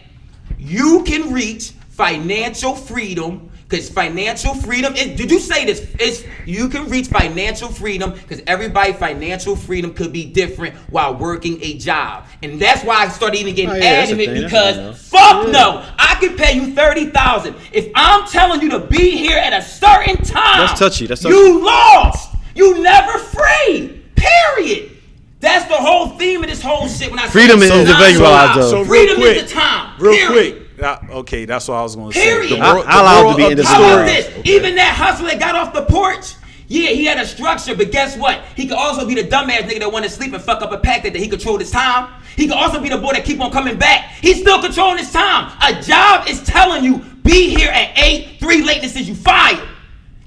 you can reach financial freedom, because financial freedom is, did you say this? It's, you can reach financial freedom because everybody financial freedom could be different while working a job. And that's why I started even getting adamant, because fuck no, I can pay you $30,000. If I'm telling you to be here at a certain time, that's touchy. You lost. You never free. Period. That's the whole theme of this whole shit. When I freedom is individualized. So freedom is the time. Real quick. Okay, that's what I was going to say. I allowed to be individualized. How about this? Even that hustler that got off the porch, he had a structure, but guess what? He could also be the dumbass nigga that wanted to sleep and fuck up a pack that he controlled his time. He could also be the boy that keep on coming back. He's still controlling his time. A job is telling you, be here at 8, 3 latenesses, you fired.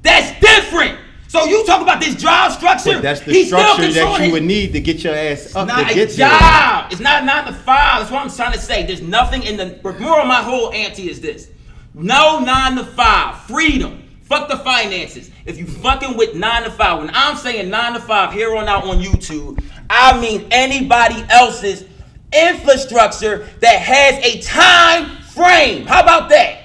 That's different. So you talk about this job structure. But that's the structure that you would need to get your ass up to get there. Job. It's not 9 to 5. That's what I'm trying to say. There's nothing in the moral of my whole ante is this. No 9 to 5. Freedom. Fuck the finances. If you fucking with 9 to 5, when I'm saying 9 to 5 here on out on YouTube, I mean anybody else's infrastructure that has a time frame. How about that?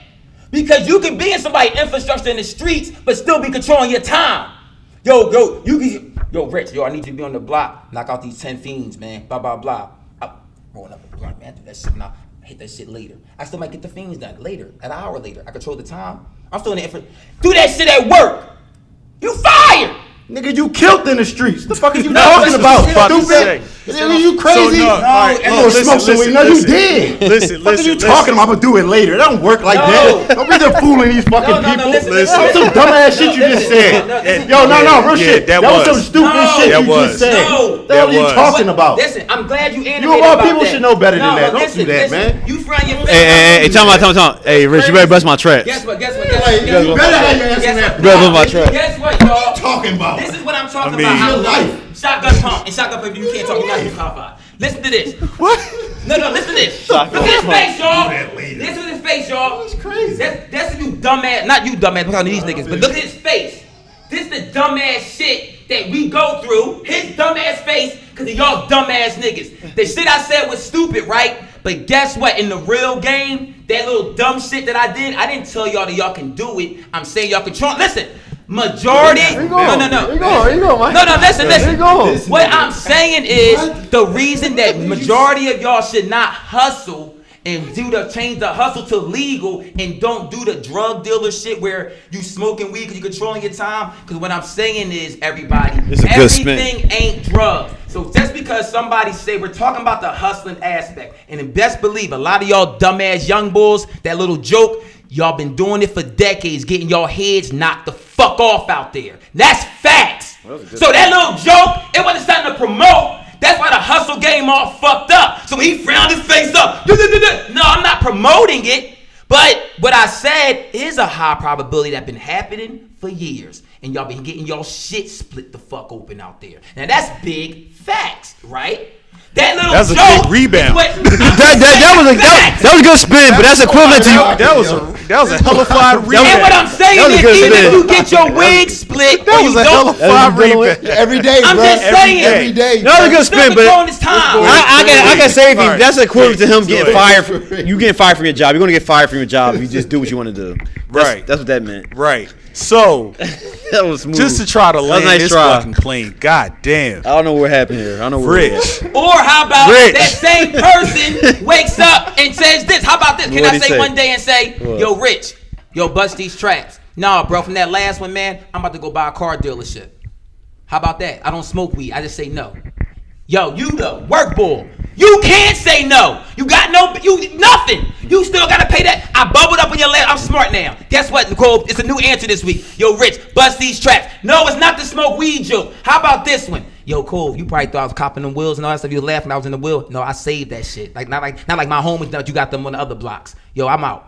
Because you can be in somebody's infrastructure in the streets, but still be controlling your time. Yo, Rich, I need you to be on the block. Knock out these 10 fiends, man. Blah, blah, blah. I'm rolling up the block, man. Do that shit now. I hit that shit later. I still might get the fiends done later, an hour later. I control the time. I'm still in the infrastructure. Do that shit at work. You fired. Nigga, you killed in the streets. The fuck are you talking about? Stupid. Nigga, you crazy? You did. Listen. What are you talking about? I'm gonna do it later. It don't work like that. Don't be there fooling these fucking people. That's some dumbass shit you just said. Real shit. That was some stupid shit you just said. What are you talking about? Listen, I'm glad you animated you of all people should know better than that. Don't do that, man. You friend your Hey, tell me. Hey, Rich, you better bust my traps. Guess what? You better have your ass in there. You better bust my traps. Guess what, y'all? What are you talking about? This is what I'm talking about. How life. Shotgun pump. And shotgun pump, you can't talk. You're not even qualified. Listen to this. What? No, listen to this. Look at his face, y'all. This is his face, y'all. That's crazy. That's you dumbass. Not you dumbass, because these niggas. But look at his face. This the dumbass shit that we go through. His dumbass face, because of y'all dumbass niggas. The shit I said was stupid, right? But guess what? In the real game, that little dumb shit that I did, I didn't tell y'all that y'all can do it. I'm saying y'all control. Listen, majority. No. Listen. What I'm saying is the reason that majority of y'all should not hustle and change the hustle to legal and don't do the drug dealer shit where you smoking weed because you're controlling your time. Because what I'm saying is, everybody, everything ain't drugs. So just because somebody say we're talking about the hustling aspect, and in best believe, a lot of y'all dumbass young bulls, that little joke, y'all been doing it for decades, getting y'all heads knocked the fuck off out there. That's facts. So that little joke, it wasn't something to promote. That's why the hustle game all fucked up. So he frowned his face up. No, I'm not promoting it. But what I said is a high probability that's been happening for years. And y'all been getting y'all shit split the fuck open out there. Now that's big facts, right? That little That's a joke big rebound. That was a good spin, but that's equivalent to you. That was a hellified rebound. And what I'm saying is, even if you get your wig split, That was a hellified rebound. Every day, I'm bro. just saying. Every day. That was a good spin, but This time. I can say if you, All right. that's equivalent to him getting ahead. fired. You getting fired from your job. You're gonna get fired from your job if you just do what you want to do. Right. That's what that meant. Right. So, That was smooth. just to try to That was land a nice this try. fucking plane, god damn. I don't know what happened here. I don't know what Rich. Or how about Rich. that same person wakes up and says this? How about this? Can What'd I he say say? one day and say, What? yo, Rich, yo, bust these tracks. Nah, bro, from that last one, man, I'm about to go buy a car dealership. How about that? I don't smoke weed. I just say no. Yo, you the work bull. You can't say no. You got nothing. You still gotta pay that. I bubbled up on your lap. I'm smart now. Guess what, Nicole? It's a new answer this week. Yo, Rich, bust these tracks. No, it's not the smoke weed joke. How about this one? Yo, Cole, you probably thought I was copping them wheels and all that stuff. You were laughing I was in the wheel. No, I saved that shit. Not like my homies that you got them on the other blocks. Yo, I'm out.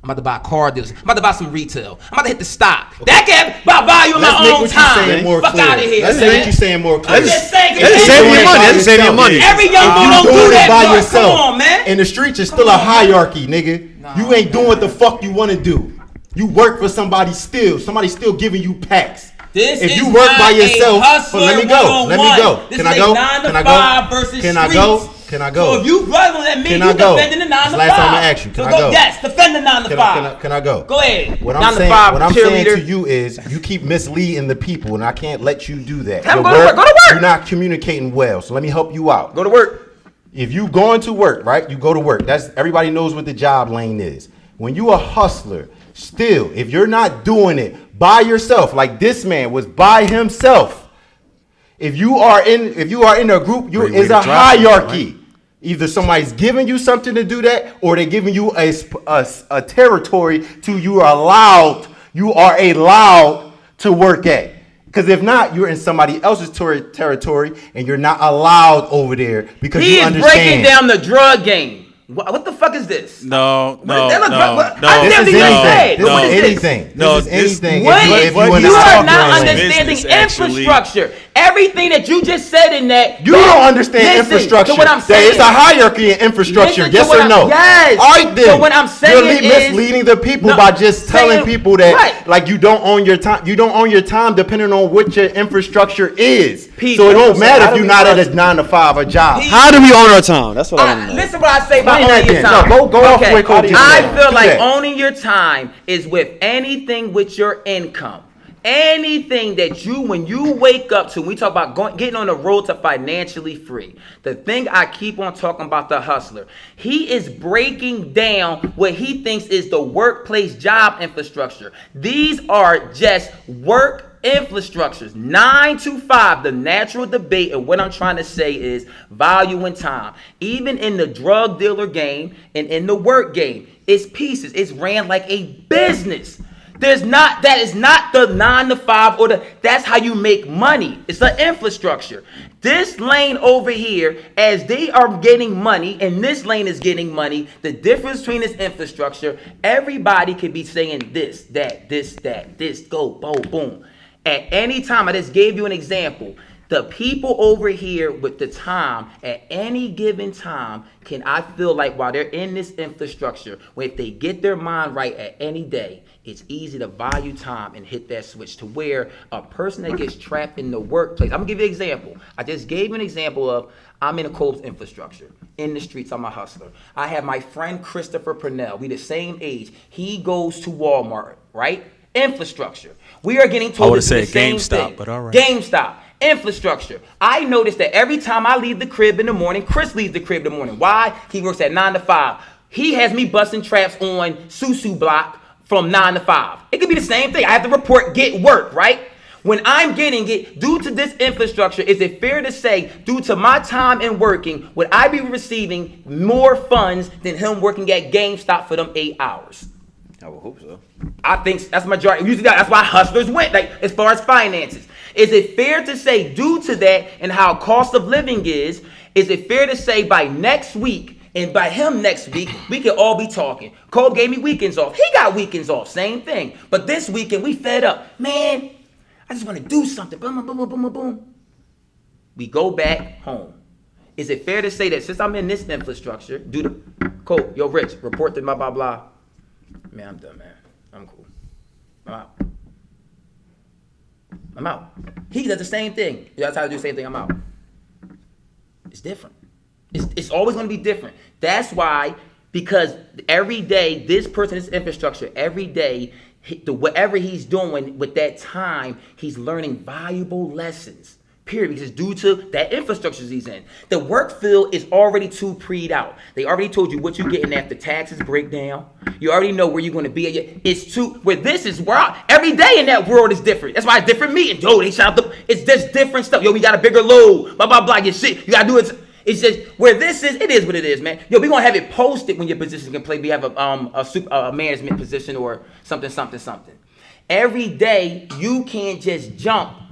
I'm about to buy a car dealers. I'm about to buy some retail. I'm about to hit the stock. That can buy value in my own time. Fuck out of here, Let's man. make you saying more clear. I'm just saying. That's saving your money. That's saving your money. Every young boy You don't doing do it that, by bro. yourself. Come on, man. In the streets, it's still a hierarchy, nigga. You ain't doing what the fuck you want to do. You work for somebody still. Somebody still giving you packs. This if is you work not by a yourself, hustler but let me go. 101. Let me go. This Can is I go? a 9 to Can I 5 go? versus Can I go? streets. Can I go? So if you rather than me, Can you I go? defending the 9 to 5. Last time I asked you, can so I go, go? yes, defend the 9 to 5. Can I go? Go ahead. What 9 I'm to saying, 5 what I'm saying cheerleader. to you is, you keep misleading the people, and I can't let you do that. Tell 'em Your go to work. Go to work. You're not communicating well, so let me help you out. Go to work. If you going to work, right? You go to work. That's everybody knows what the job lane is. When you a hustler, still, if you're not doing it by yourself, like this man was by himself. If you are in a group, Great way is to a drop it, hierarchy. right? Either somebody's giving you something to do that, or they're giving you a territory you are allowed to work at. Because if not, you're in somebody else's territory and you're not allowed over there because He you is understand. breaking down the drug game. What the fuck is this? No. I This never is even anything. said. This What is is this? anything. No, This is anything. Wait, If you what in you the are hustler not lane. understanding Business, actually. infrastructure. Everything that you just said in that. You don't understand Listen infrastructure. to what I'm There is saying. a hierarchy in infrastructure. Listen to Yes what or no? yes. All right then. So what I'm saying you're is misleading the people No, by just telling saying- people that right. like you don't own your time. You don't own your time depending on what your infrastructure is. Pete, so it don't so matter how if do you're we not at trust- a 9 to 5 a job. Pete, How do we own our time? That's what I want to know. Listen what I say about Explain that owning your then. time. No, go off the way Cole did I that. feel Do like that. owning your time is with anything with your income. Anything that when you wake up to, we talk about getting on the road to financially free. The thing I keep on talking about the hustler, he is breaking down what he thinks is the workplace job infrastructure. These are just work infrastructures. 9 to 5, the natural debate, and what I'm trying to say is value and time. Even in the drug dealer game and in the work game, it's pieces. It's ran like a business. That is not the 9 to 5 that's how you make money. It's the infrastructure. This lane over here, as they are getting money, and this lane is getting money, the difference between this infrastructure, everybody could be saying this, that, this, go, boom, boom. At any time, I just gave you an example. The people over here with the time, at any given time, I feel like while they're in this infrastructure, if they get their mind right at any day, it's easy to value time and hit that switch to where a person that gets trapped in the workplace. I'm gonna give you an example. I just gave you an example of I'm in a Coles infrastructure. In the streets, I'm a hustler. I have my friend Christopher Purnell. We the same age. He goes to Walmart, right? Infrastructure. We are getting told I would have to do the said same GameStop, thing. but all right. GameStop. Infrastructure. I noticed that every time I leave the crib in the morning, Chris leaves the crib in the morning. Why? He works at 9 to 5. He has me busting traps on Susu Block from 9 to 5. It could be the same thing. I have to report, get work, right? When I'm getting it, due to this infrastructure, is it fair to say, due to my time in working, would I be receiving more funds than him working at GameStop for them 8 hours? I would hope so. I think that's majority. Usually that's why hustlers went, like as far as finances. Is it fair to say, due to that and how cost of living is it fair to say by next week and by him next week, we can all be talking? Cole gave me weekends off. He got weekends off. Same thing. But this weekend, we fed up. Man, I just want to do something. Boom, boom, boom, boom, boom, boom. We go back home. Is it fair to say that since I'm in this infrastructure, Cole, yo, Rich, report to blah, blah, blah. Man, I'm done, man. I'm cool. I'm out. He does the same thing. Y'all try to do the same thing. I'm out. It's different. It's always going to be different. That's why, because every day, this person, this infrastructure, every day, whatever he's doing with that time, he's learning valuable lessons. Period. Because due to that infrastructure he's in. The work field is already too preed out. They already told you what you're getting after taxes break down. You already know where you're going to be. It's too, where this is, every day in that world is different. That's why it's different meetings. Yo, they shout out, it's just different stuff. Yo, we got a bigger load. Blah, blah, blah. Your shit. You got to do it. It's just, where this is, it is what it is, man. Yo, we're going to have it posted when your position can play. We have a management position or something. Every day, you can't just jump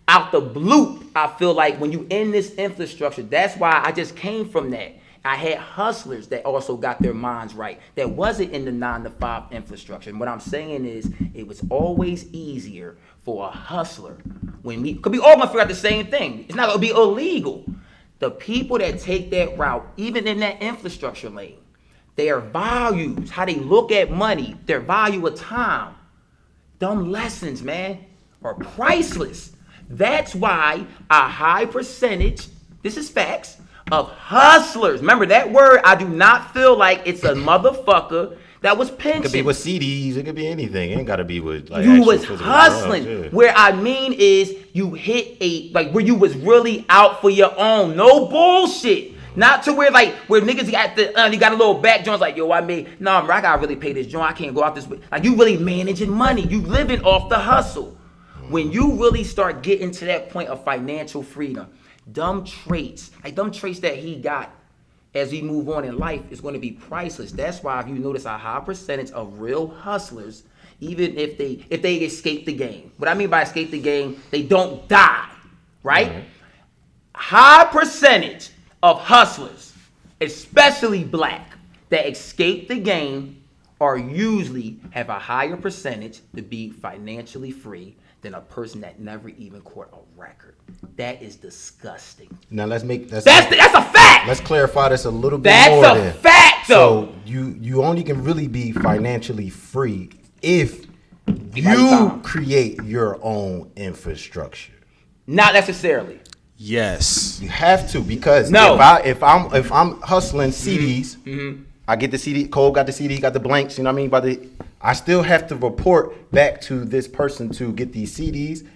out the blue. I feel like when you in this infrastructure, that's why I just came from that. I had hustlers that also got their minds right. That wasn't in the 9 to 5 infrastructure. And what I'm saying is, it was always easier for a hustler when we all gonna figure out the same thing. It's not gonna be illegal. The people that take that route, even in that infrastructure lane, their values, how they look at money, their value of time, them lessons, man, are priceless. That's why a high percentage, this is facts, of hustlers. Remember that word, I do not feel like it's a motherfucker that was pinching. It could be with CDs. It could be anything. It ain't got to be with like you actual was physical hustling. drugs, yeah. Where I mean is you hit where you was really out for your own. No bullshit. Not to where where niggas got you got a little back joints like, yo, I gotta really pay this joint. I can't go out this way. Like, you really managing money. You living off the hustle. When you really start getting to that point of financial freedom, dumb traits that he got as we move on in life is going to be priceless. That's why if you notice a high percentage of real hustlers, even if they escape the game. What I mean by escape the game, they don't die, right? Mm-hmm. High percentage of hustlers, especially black, that escape the game are usually have a higher percentage to be financially free than a person that never even caught a record. That is disgusting. Now that's a fact. Let's clarify this a little bit more. That's a fact, though. So you only can really be financially free if you create your own infrastructure. Not necessarily. Yes. You have to, because if I'm hustling CDs, I get the CD. Cole got the CD, got the blanks. You know what I mean? I still have to report back to this person to get these CDs.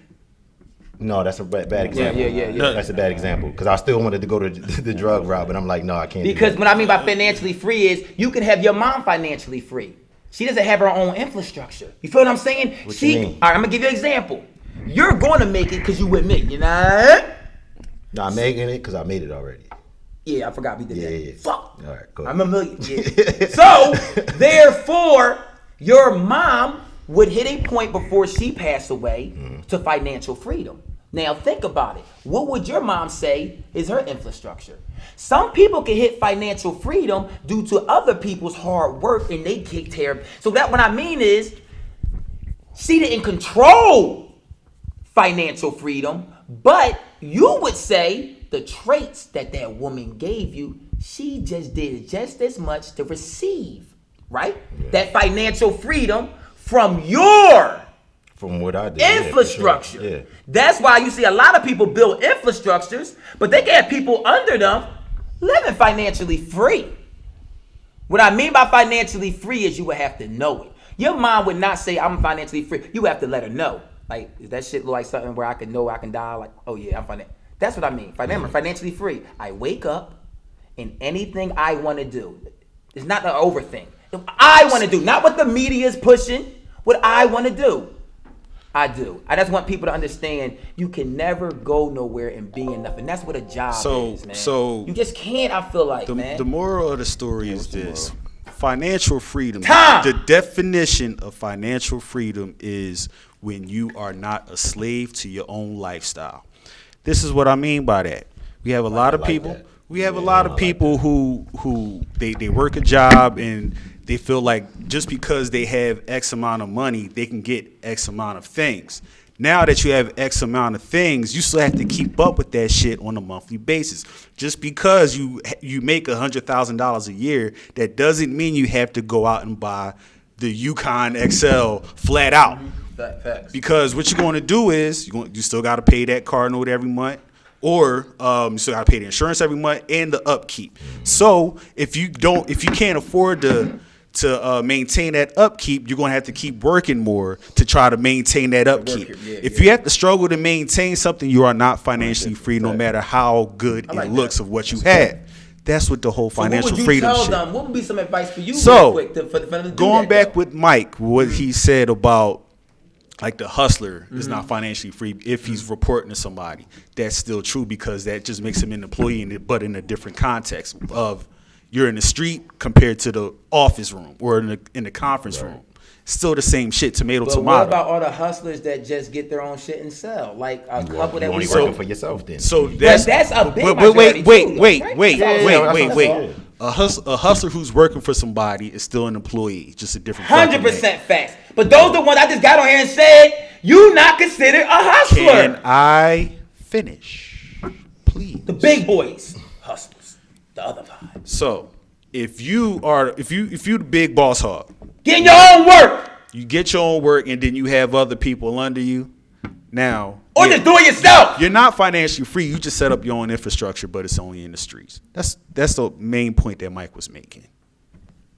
No, that's a bad example. Yeah. That's a bad example, because I still wanted to go to the drug route, but I'm like, no, I can't. Because what I mean by financially free is you can have your mom financially free. She doesn't have her own infrastructure. You feel what I'm saying? What you mean? All right, I'm gonna give you an example. You're going to make it because you with me. You know? No, I'm making it because I made it already. Yeah, I forgot we did that. Yeah. Fuck. All right, go ahead. I'm a million. Yeah. So, therefore, your mom would hit a point before she passed away to financial freedom. Now, think about it. What would your mom say is her infrastructure? Some people can hit financial freedom due to other people's hard work, and they take care of. So that what I mean is, she didn't control financial freedom, but you would say the traits that woman gave you, she just did just as much to receive, right? Yeah. That financial freedom from what I did. Infrastructure. Yeah. That's why you see a lot of people build infrastructures, but they can have people under them living financially free. What I mean by financially free is you would have to know it. Your mom would not say, I'm financially free. You have to let her know. Like, is that shit look like something where I can know I can die? Like, oh yeah, I'm financially. That's what I mean. Financially free. I wake up and anything I want to do. It's not the over thing. If I want to do, not what the media is pushing, what I want to do. I do. I just want people to understand you can never go nowhere and be enough. And that's what a job is, man. So you just can't, I feel like, man. The moral of the story is this. Financial freedom. Time. The definition of financial freedom is when you are not a slave to your own lifestyle. This is what I mean by that. We have a lot of people. We have a lot of people who they work a job and they feel like just because they have X amount of money, they can get X amount of things. Now that you have X amount of things, you still have to keep up with that shit on a monthly basis. Just because you make $100,000 a year, that doesn't mean you have to go out and buy the Yukon XL flat out. Facts. Because what you're going to do is you still got to pay that car note every month. Or you still got to pay the insurance every month and the upkeep. So if you can't afford to maintain that upkeep, you're going to have to keep working more to try to maintain that upkeep. If you have to struggle to maintain something, you are not financially free, no matter how good it looks of what you have. That's what the whole financial freedom shit. What would be some advice for you? So real quick for them to going do back with Mike, what he said about like the hustler is not financially free if he's reporting to somebody. That's still true because that just makes him an employee, but in a different context of you're in the street compared to the office room or in the conference room. Still the same shit, tomato. What about all the hustlers that just get their own shit and sell? Like a couple that only we working for yourself then. So that's a big wait. A hustler who's working for somebody is still an employee, just a different 100% facts. But those the ones I just got on here and said you not considered a hustler. Can I finish, please? The big boys, hustlers. The other vibe. So if you the big boss hog, get your own work. You get your own work, and then you have other people under you. Now, or just do it yourself. You're not financially free. You just set up your own infrastructure, but it's only in the streets. That's the main point that Mike was making.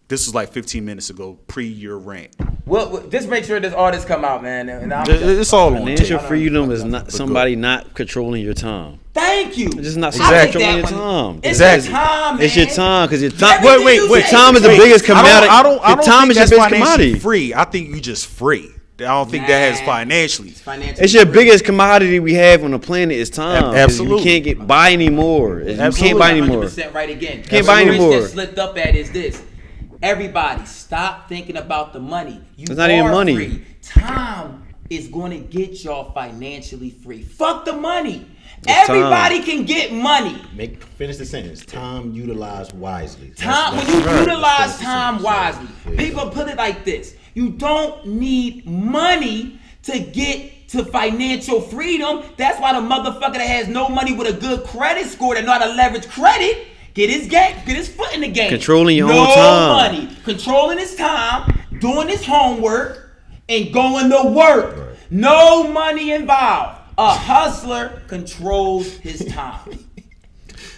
This was like 15 minutes ago, pre your rant. Well, just make sure this all this come out, man. And it's all on financial freedom is not somebody not controlling your time. Thank you. It's just not controlling your time. It's your time, man. It's your time because your time. Wait. Time is the biggest commodity. I don't time think is your that's biggest financially commodity. free. I think you just free. I don't think that has financially. It's your biggest commodity we have on the planet is time. Absolutely. You can't buy anymore. You can't buy anymore. 100% right again. You can't buy anymore. That slipped up at is this. Everybody, stop thinking about the money. It's not even money. Free. Time is going to get y'all financially free. Fuck the money. Everybody can get money. Finish the sentence. Time utilized wisely. When you utilize time wisely, people put it like this. You don't need money to get to financial freedom. That's why the motherfucker that has no money with a good credit score that know how to leverage credit, get his foot in the game. Controlling your own time. No money. Controlling his time, doing his homework, and going to work. Right. No money involved. A hustler controls his time.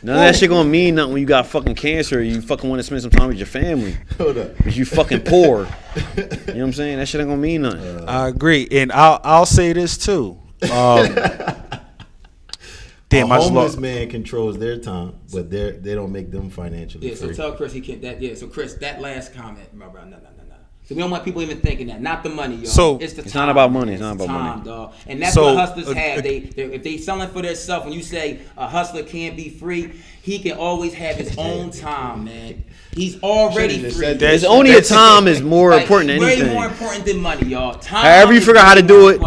None of that shit gonna mean nothing when you got fucking cancer or you fucking want to spend some time with your family. Hold up. Because you fucking poor. You know what I'm saying? That shit ain't gonna mean nothing. I agree. And I'll say this too. Damn, a homeless man controls their time, but they don't make them financially free. So tell Chris he can't. So Chris, that last comment, no. So we don't want people even thinking that. Not the money, y'all. So it's the time. It's not about money. It's not about time, money, dog. And that's what hustlers have. If they selling for their self, when you say a hustler can't be free, he can always have his own time, man. He's already free. There's only a time is more important than anything. Way more important than money, y'all. Time. However you figure out how to do it.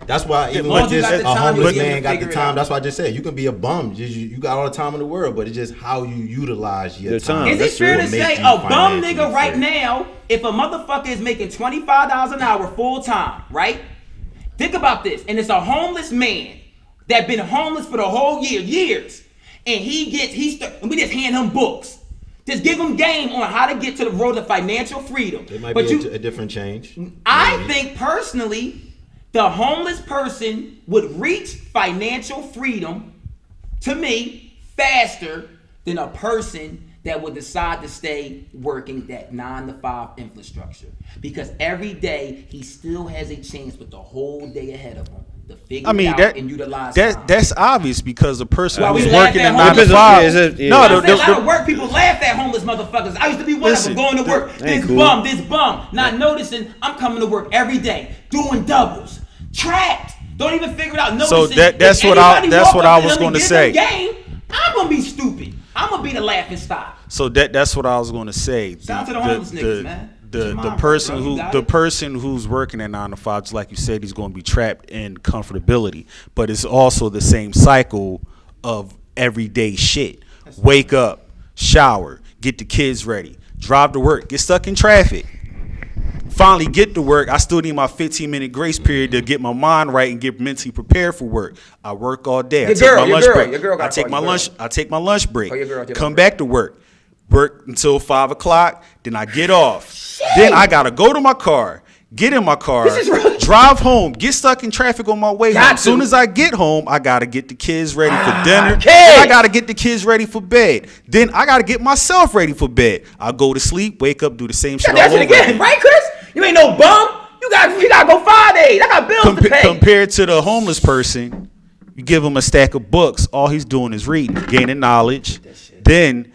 That's why even with this, a homeless man got the time. That's why I just said you can be a bum. You got all the time in the world, but it's just how you utilize your time. Is it fair to say a bum nigga right now, if a motherfucker is making $25 an hour full time, right? Think about this, and it's a homeless man that been homeless for the whole years, and and we just hand him books. Just give him game on how to get to the road to financial freedom. It might be a different change. I think personally, the homeless person would reach financial freedom, to me, faster than a person that would decide to stay working that 9-to-5 infrastructure. Because every day, he still has a chance with the whole day ahead of him to figure it out and utilize time. That's obvious because a person Well, who's we laugh working at at 9 to homeless 5. a lot of work people laugh at homeless motherfuckers. I used to be one of them, going to work. This bum, not noticing I'm coming to work every day, doing doubles, trapped. Don't even figure it out. So Noticing that's what I was going to say. I'm gonna be stupid. I'm gonna be the laughing stock. So that's what I was going to say. Shout out to the homeless niggas, man. The person who's working at 9 to 5, just like you said, he's going to be trapped in comfortability. But it's also the same cycle of everyday shit. Wake up, shower, get the kids ready, drive to work, get stuck in traffic. Finally get to work. I still need my 15-minute grace period to get my mind right and get mentally prepared for work. I work all day. I take my lunch break. I take my lunch break. Come back to work. Work until 5 o'clock. Then I get off. Shit. Then I gotta go to my car. Get in my car. Drive home. Get stuck in traffic on my way home. As soon as I get home, I gotta get the kids ready for dinner. Then I gotta get the kids ready for bed. Then I gotta get myself ready for bed. I go to sleep, wake up, do the same shit all over again. Right, Chris? You ain't no bum. You gotta go 5 days. I got bills to pay. Compared to the homeless person, you give him a stack of books. All he's doing is reading, gaining knowledge. Then,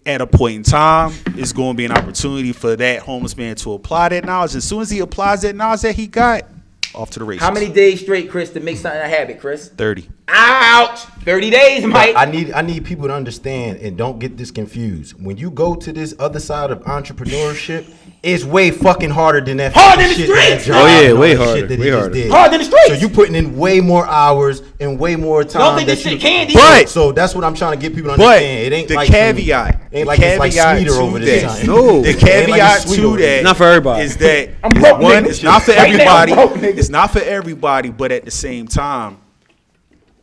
at a point in time, it's going to be an opportunity for that homeless man to apply that knowledge. As soon as he applies that knowledge that he got, off to the races. How many days straight, Chris, to make something a habit, Chris? 30. Ouch! 30 days, Mike. I need people to understand and don't get this confused. When you go to this other side of entrepreneurship, it's way fucking harder than that. Hard than the streets. Oh yeah, way harder. Way harder. Hard than the streets. So you putting in way more hours and way more time. Don't think this shit candy. But so that's what I'm trying to get people to understand. It ain't the like caveat. Ain't like it's like sweeter over this time. No. The caveat to that, not for everybody, is that one, it's not for everybody. It's not for everybody, but at the same time,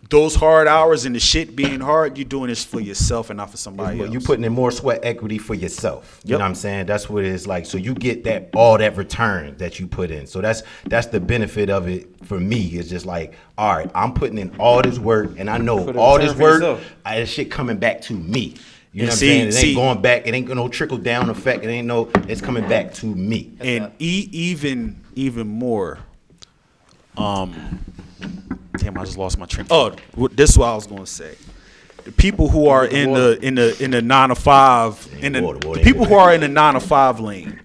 those hard hours and the shit being hard, you're doing this for yourself and not for somebody else. You're putting in more sweat equity for yourself. You know what I'm saying? That's what it's like. So you get all that return that you put in. So that's the benefit of it for me. It's just like, all right, I'm putting in all this work, and I know all this work, this shit coming back to me. You know what I'm saying? It ain't going back. It ain't no trickle down effect. It's coming back to me. And even more, damn, I just lost my train. Oh, this is what I was going to say. The people who are in the 9 to 5, the people who are in the 9 to 5 lane,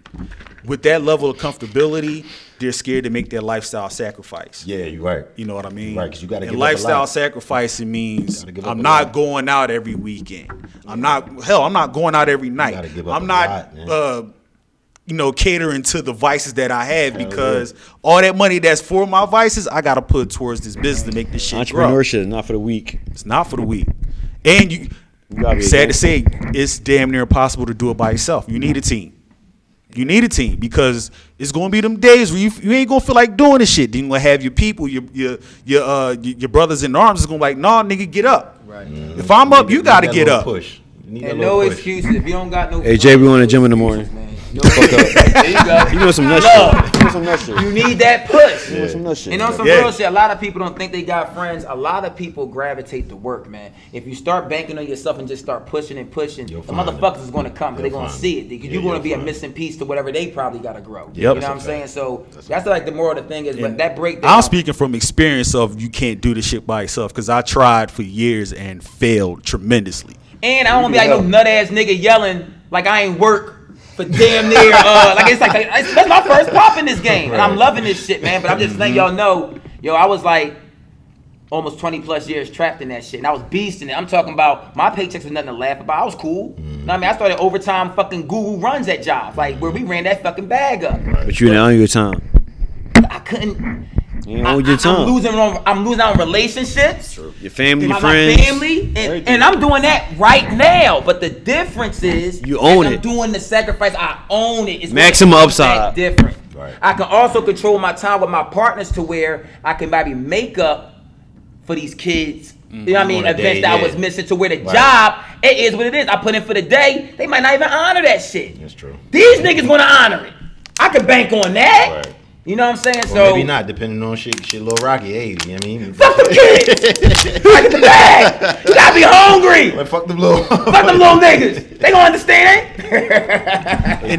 with that level of comfortability, they're scared to make their lifestyle sacrifice. Yeah, you're right. You know what I mean? Right, because you got to give up lifestyle sacrifice. It means I'm not going out every weekend. I'm not going out every night. I'm not catering to the vices that I have, because all that money that's for my vices, I got to put towards this business to make this shit Entrepreneurship grow. is not for the weak. It's not for the weak. And you sad to say, it's damn near impossible to do it by yourself. You need a team. You need a team, because it's gonna be them days where you ain't gonna feel like doing this shit. Then you gonna have your people, your brothers in arms is gonna be like, nah, nigga, get up. Right. If I'm up, you gotta get up. And no excuses. If you don't got no. Hey, Jay, we on the gym in the morning. No fuck up. There you go. You know some nut shit. You know some nut shit. You need that push. You know some nut shit. And on some real shit, a lot of people don't think they got friends. A lot of people gravitate to work, man. If you start banking on yourself and just start pushing, the motherfuckers is going to come, because they're going to see it. You're going to be a missing piece to whatever they probably got to grow. You know what I'm saying? So that's like the moral of the thing is, but that breakdown. I'm speaking from experience of you can't do this shit by yourself, because I tried for years and failed tremendously. And I don't want to be like no nut ass nigga yelling like I ain't work for damn near that's my first pop in this game, and I'm loving this shit, man. But I'm just letting y'all know, I was like almost 20 plus years trapped in that shit, and I was beasting it. I'm talking about my paychecks was nothing to laugh about. I was cool. You know what I mean? I started overtime fucking Google runs at jobs, like where we ran that fucking bag up. But you didn't own your time. I couldn't. You own your time. I'm losing on relationships. Your family, your friends. My family, and I'm doing that right now. But the difference is, you own it. I'm doing the sacrifice. I own it. It's maximum upside. Different. Right. I can also control my time with my partners to where I can maybe make up for these kids. You know what I mean? On a Events day, that I yeah. was missing to where the Right. job, it is what it is. I put in for the day. They might not even honor that shit. That's true. These niggas gonna honor it. I could bank on that. Right. You know what I'm saying? Or So maybe not, depending on shit Lil Rocky 80, you know what I mean? fuck them kids. I get the bag. You gotta be hungry. Like, fuck them little. Fuck them little niggas. They gonna understand.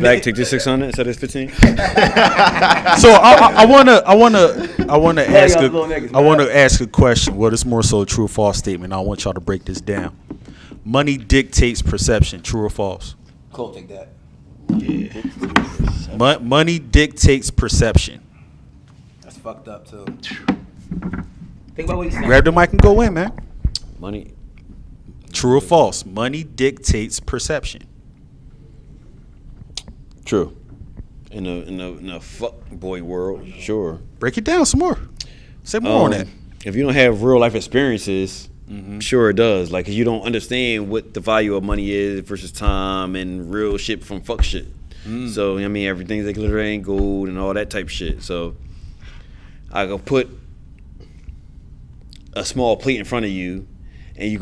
Back, take this 600 instead of this 15. So I wanna ask y'all little niggas, I wanna ask a question. Well, it's more so a true or false statement. I want y'all to break this down. Money dictates perception. True or false? Cool, take that. Money dictates perception. That's fucked up too. Think about what he's saying. Grab the mic and go in, man. Money. True or false? Money dictates perception. True. In a fuck boy world, sure. Break it down some more. Say more on that. If you don't have real life experiences, sure it does. Like, 'cause you don't understand what the value of money is versus time and real shit from fuck shit. So, I mean, everything's like glitter ain't gold and all that type of shit. So, I could put a small plate in front of you, and you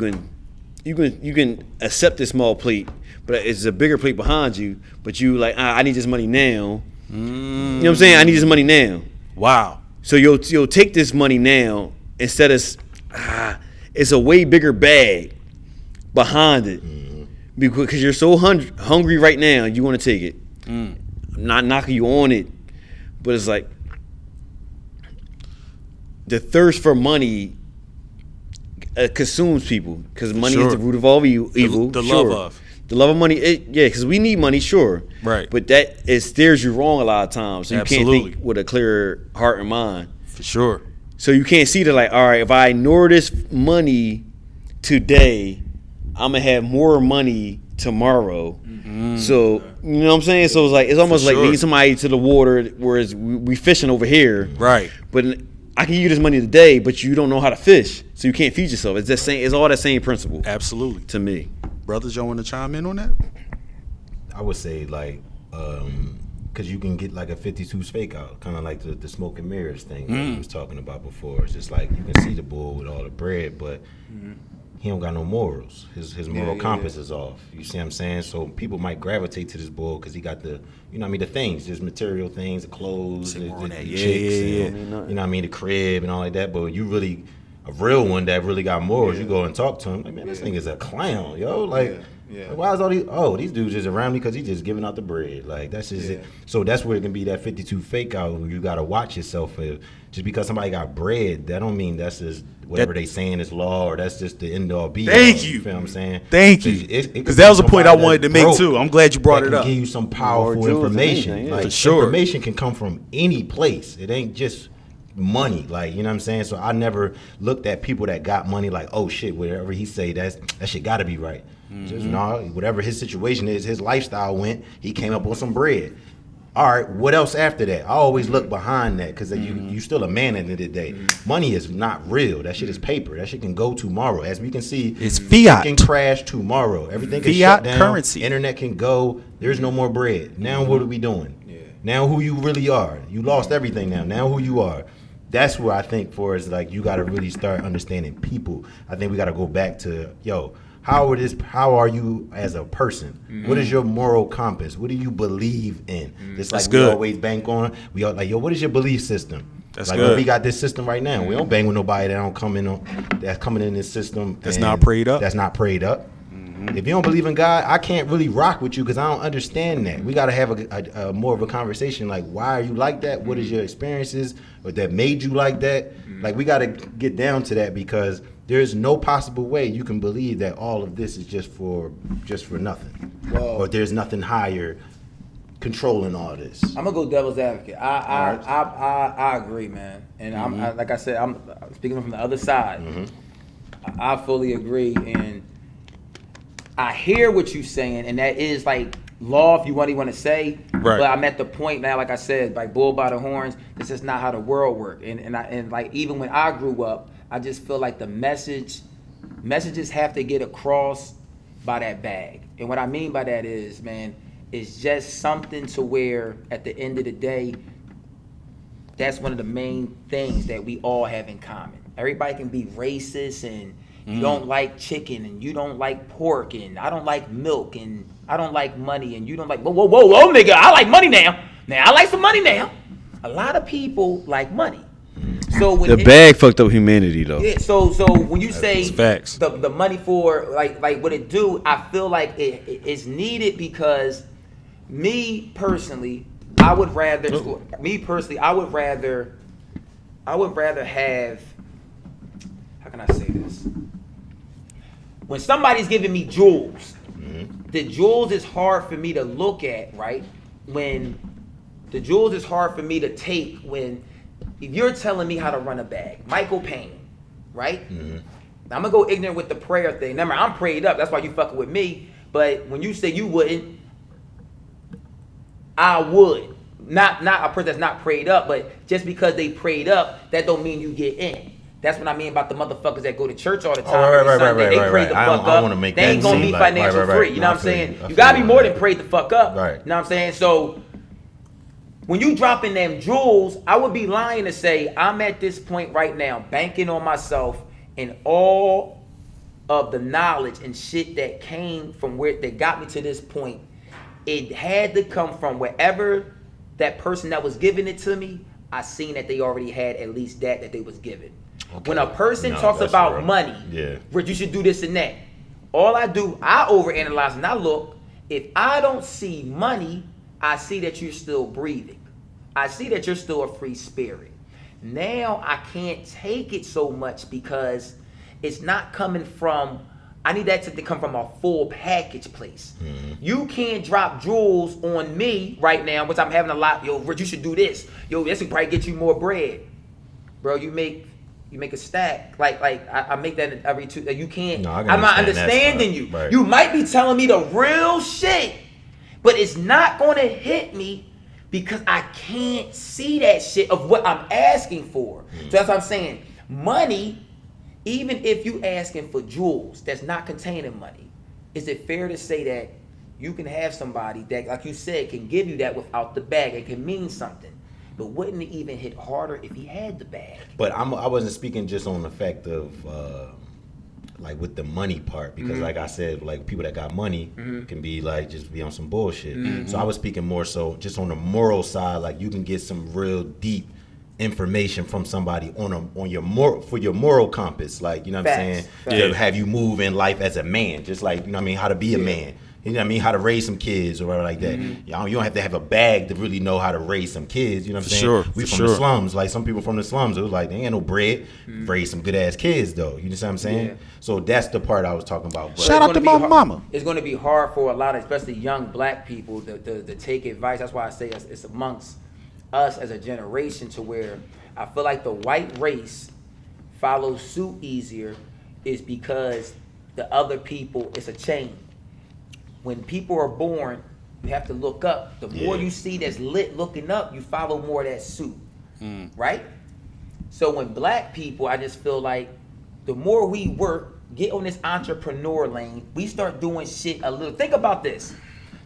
can accept this small plate, but it's a bigger plate behind you. But you like, I need this money now. You know what I'm saying? I need this money now. Wow. So you'll take this money now instead of it's a way bigger bag behind it because you're so hungry right now. You want to take it. I'm not knocking you on it, but it's like the thirst for money consumes people because money Sure. is the root of all evil. The sure. love of. The love of money, because we need money, sure. Right. But it steers you wrong a lot of times. So you can't Absolutely. think with a clear heart and mind. For sure. So you can't see that, like, all right, if I ignore this money today, I'm going to have more money tomorrow. So, you know what I'm saying? So it's almost like sure. leading somebody to the water, whereas we fishing over here. Right. But I can give you this money today, but you don't know how to fish. So you can't feed yourself. It's all that same principle Absolutely. to me. Brothers, y'all want to chime in on that? I would say like, because you can get like a 52's fake out, kind of like the smoke and mirrors thing that we was talking about before. It's just like you can see the bull with all the bread, but he don't got no morals. His moral compass is off. You see what I'm saying? So people might gravitate to this bull because he got the, you know what I mean, the things, just material things, the clothes, the more on that. chicks, Yeah. and, you know what I mean, the crib and all like that. But you really, a real one that really got morals, you go and talk to him, like, man, this thing is a clown, yo. Like, like, why is all these dudes just around me because he's just giving out the bread? Like, that's just it. So that's where it can be that 52 fake out. You got to watch yourself. Just because somebody got bread, that don't mean that's just whatever they saying is law or that's just the end all be all. Thank you. Feel what I'm saying? Thank So you. it Because that was a point I somebody wanted to that's make broke too. I'm glad you brought that it can up. give you some powerful More jewels than information. anything, yeah. Like, For sure. information can come from any place. It ain't just money, like, you know what I'm saying? So I never looked at people that got money like, oh shit, whatever he say, that shit gotta be right. Just no, whatever his situation is, his lifestyle went, he came up with some bread. All right, what else after that? I always look behind that because you still a man at the end of the day. Money is not real. That shit is paper. That shit can go tomorrow. As we can see, It's fiat. It can crash tomorrow. Everything can Fiat shut down. currency. Internet can go. There's no more bread. Now what are we doing? Now who you really are. You lost everything now. Now who you are. That's where I think for is like you got to really start understanding people. I think we got to go back to, how are you as a person? What is your moral compass? What do you believe in? Just like That's we good. always bank on. We all like, what is your belief system? That's like good. we got this system right now. We don't bang with nobody that don't come in on that's coming in this system. That's and not prayed up. That's not prayed up. If you don't believe in God, I can't really rock with you because I don't understand that. We got to have a more of a conversation. Like, why are you like that? What is your experiences or that made you like that? Like, we got to get down to that because there's no possible way you can believe that all of this is just for nothing, or there's nothing higher controlling all this. I'm gonna go devil's advocate. I agree, man. And I'm like I said, I'm speaking from the other side. I fully agree, and I hear what you're saying, and that is like law if you want to say. Right. But I'm at the point now, like I said, like bull by the horns. This is not how the world works. And like even when I grew up, I just feel like the messages have to get across by that bag. And what I mean by that is, man, it's just something to where at the end of the day, that's one of the main things that we all have in common. everybody can be racist and you don't like chicken and you don't like pork and I don't like milk and I don't like money and you don't like whoa nigga, I like money now. Now I like some money now. A lot of people like money. So when The bag fucked up humanity though. yeah, so when you say facts. the money for like what it do, I feel like it's needed because me personally, I would rather have, how can I say this? When somebody's giving me jewels, the jewels is hard for me to look at, right? When the jewels is hard for me to take when if you're telling me how to run a bag, Michael Payne, right? Now, I'm gonna go ignorant with the prayer thing. Remember, I'm prayed up. That's why you fucking with me. But when you say you wouldn't, I would. Not a person that's not prayed up, but just because they prayed up, that don't mean you get in. That's what I mean about the motherfuckers that go to church all the time. Every Sunday, they pray the fuck up. They ain't gonna be financial free. You know what I'm saying? You gotta be more than prayed the fuck up. Right. You know what I'm saying? So when you dropping them jewels, I would be lying to say I'm at this point right now, banking on myself and all of the knowledge and shit that came from where that got me to this point. It had to come from wherever that person that was giving it to me, I seen that they already had at least that they was given. Okay. When a person No, talks that's about real. money, Yeah. Rich, you should do this and that. All I do, I overanalyze and I look. If I don't see money, I see that you're still breathing. I see that you're still a free spirit. Now I can't take it so much because it's not coming from, I need that to come from a full package place. You can't drop jewels on me right now, which I'm having a lot. Yo, Rich, you should do this. Yo, this will probably get you more bread. Bro, you make a stack. Like I make that every two. You can't. No, I can I'm not understand that understanding stuff. you. Right. You might be telling me the real shit, but it's not gonna hit me because I can't see that shit of what I'm asking for. So that's what I'm saying. Money, even if you asking for jewels that's not containing money, is it fair to say that you can have somebody that, like you said, can give you that without the bag? It can mean something. But wouldn't it even hit harder if he had the bag? But I wasn't speaking just on the fact of like with the money part, because like I said, like people that got money can be like just be on some bullshit. So I was speaking more so just on the moral side, like you can get some real deep information from somebody on your moral compass, like, you know what I'm saying, to have you move in life as a man, just like, you know what I mean, how to be a man. You know what I mean? How to raise some kids or whatever like that. You don't have to have a bag to really know how to raise some kids. You know what I'm saying? Sure, We for from the sure. slums. Like some people from the slums, it was like, they ain't no bread. Raise some good ass kids though. You know what I'm saying? Yeah. So that's the part I was talking about. But Shout out to my mama. It's going to be hard for a lot of, especially young black people, to take advice. That's why I say it's amongst us as a generation to where I feel like the white race follows suit easier is because the other people, it's a chain. When people are born, you have to look up. The more you see that's lit looking up, you follow more of that suit, right? So when black people, I just feel like the more we work, get on this entrepreneur lane, we start doing shit a little. Think about this.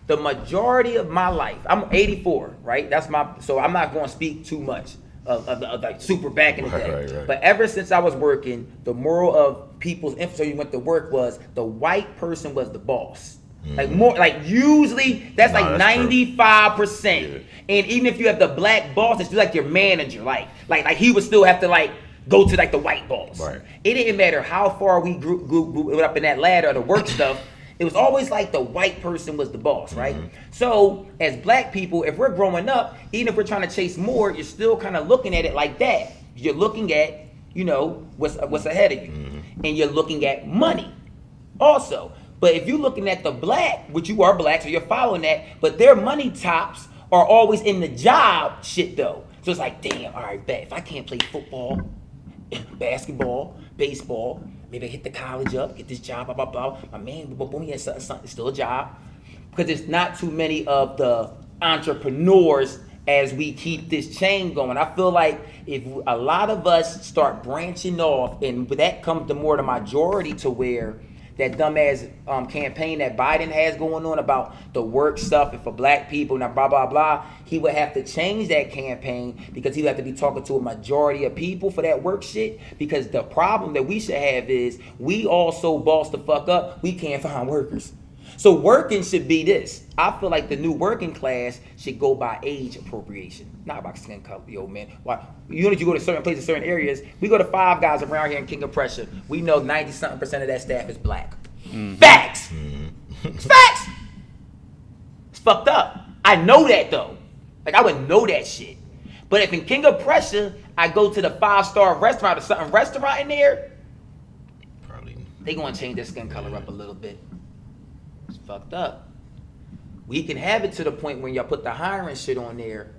The majority of my life, I'm 84, right? So I'm not going to speak too much of like super back in the day. Right. But ever since I was working, the moral of people's influence you went to work was the white person was the boss. Like more, like usually that's like that's true. 95%. And even if you have the black boss, it's like your manager. Like he would still have to like go to like the white boss. Right. It didn't matter how far we grew up in that ladder or the work stuff. It was always like the white person was the boss, right? So as black people, if we're growing up, even if we're trying to chase more, you're still kind of looking at it like that. You're looking at, you know, what's ahead of you, and you're looking at money also. But if you're looking at the black, which you are black, so you're following that, but their money tops are always in the job shit though. So it's like, damn, all right, bet if I can't play football, basketball, baseball, maybe I hit the college up, get this job, blah, blah, blah. My man, boom, he has something, it's still a job. Because there's not too many of the entrepreneurs as we keep this chain going. I feel like if a lot of us start branching off, and that comes to more the majority to where that dumbass campaign that Biden has going on about the work stuff and for black people and blah, blah, blah, he would have to change that campaign because he would have to be talking to a majority of people for that work shit. Because the problem that we should have is we all so bossed the fuck up, we can't find workers. So working should be this. I feel like the new working class should go by age appropriation, not by skin color. Yo, man, why? You know that you go to certain places, certain areas. We go to Five Guys around here in King of Prussia. We know 90-something% of that staff is black. Facts. It's facts. It's fucked up. I know that though. Like I would know that shit. But if in King of Prussia, I go to the 5-star restaurant or something restaurant in there, Probably. they gonna change their skin color up a little bit. It's fucked up. We can have it to the point when y'all put the hiring shit on there.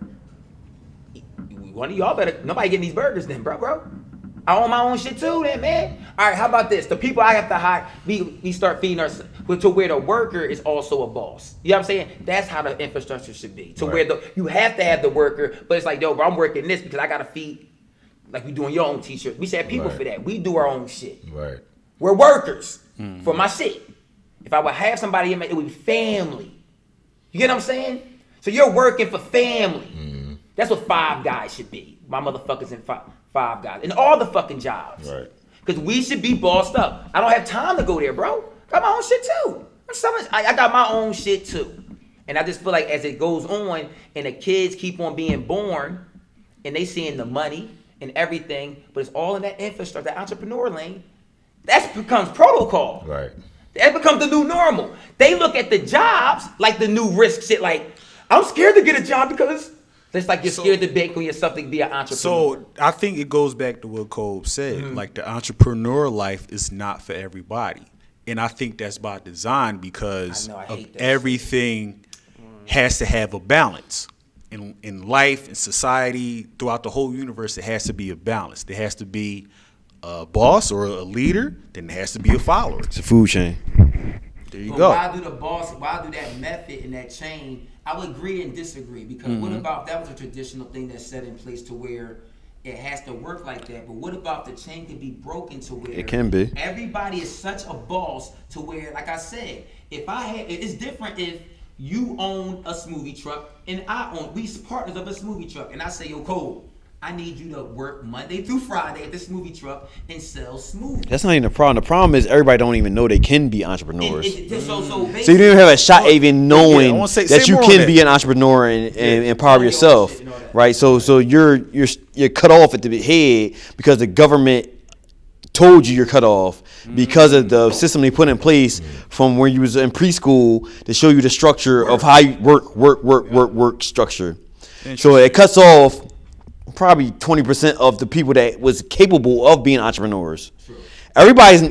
One of y'all better, nobody getting these burgers then, bro. I own my own shit too then, man. All right, how about this? The people I have to hire, we start feeding us to where the worker is also a boss. You know what I'm saying? That's how the infrastructure should be. To where you have to have the worker, but it's like, yo, bro, I'm working this because I got to feed, like we doing your own t-shirt. We should have people for that. We do our own shit. Right. We're workers for my shit. If I would have somebody in my, it would be family. You get what I'm saying? So you're working for family. That's what Five Guys should be. My motherfuckers in Five Guys. And all the fucking jobs. Right. Because we should be bossed up. I don't have time to go there, bro. Got my own shit too. I got my own shit too. And I just feel like as it goes on and the kids keep on being born and they seeing the money and everything, but it's all in that infrastructure, that entrepreneur lane, that becomes protocol. Right. That becomes the new normal. They look at the jobs like the new risk shit. Like, I'm scared to get a job because it's like you're scared to bank on yourself to be an entrepreneur. So I think it goes back to what Cole said. Like the entrepreneur life is not for everybody. And I think that's by design because I hate that everything has to have a balance. In life, in society, throughout the whole universe, it has to be a balance. There has to be a boss or a leader, then there has to be a follower. It's a food chain. There you But go. why do the boss, why do that method and that chain? I would agree and disagree because what about that was a traditional thing that's set in place to where it has to work like that. But what about the chain can be broken to where It can be. everybody is such a boss to where, like I said, it's different if you own a smoothie truck and we partners of a smoothie truck and I say, yo, Cole, I need you to work Monday through Friday at the smoothie truck and sell smoothies. That's not even the problem. The problem is everybody don't even know they can be entrepreneurs. So So you don't even have a shot at even knowing I wanna say that you more on can that. be an entrepreneur and empower Yeah. yourself, Know that. right? So you're cut off at the head because the government told you you're cut off because of the system they put in place from when you was in preschool to show you the structure of how you work structure. So it cuts off probably 20% of the people that was capable of being entrepreneurs. Everybody's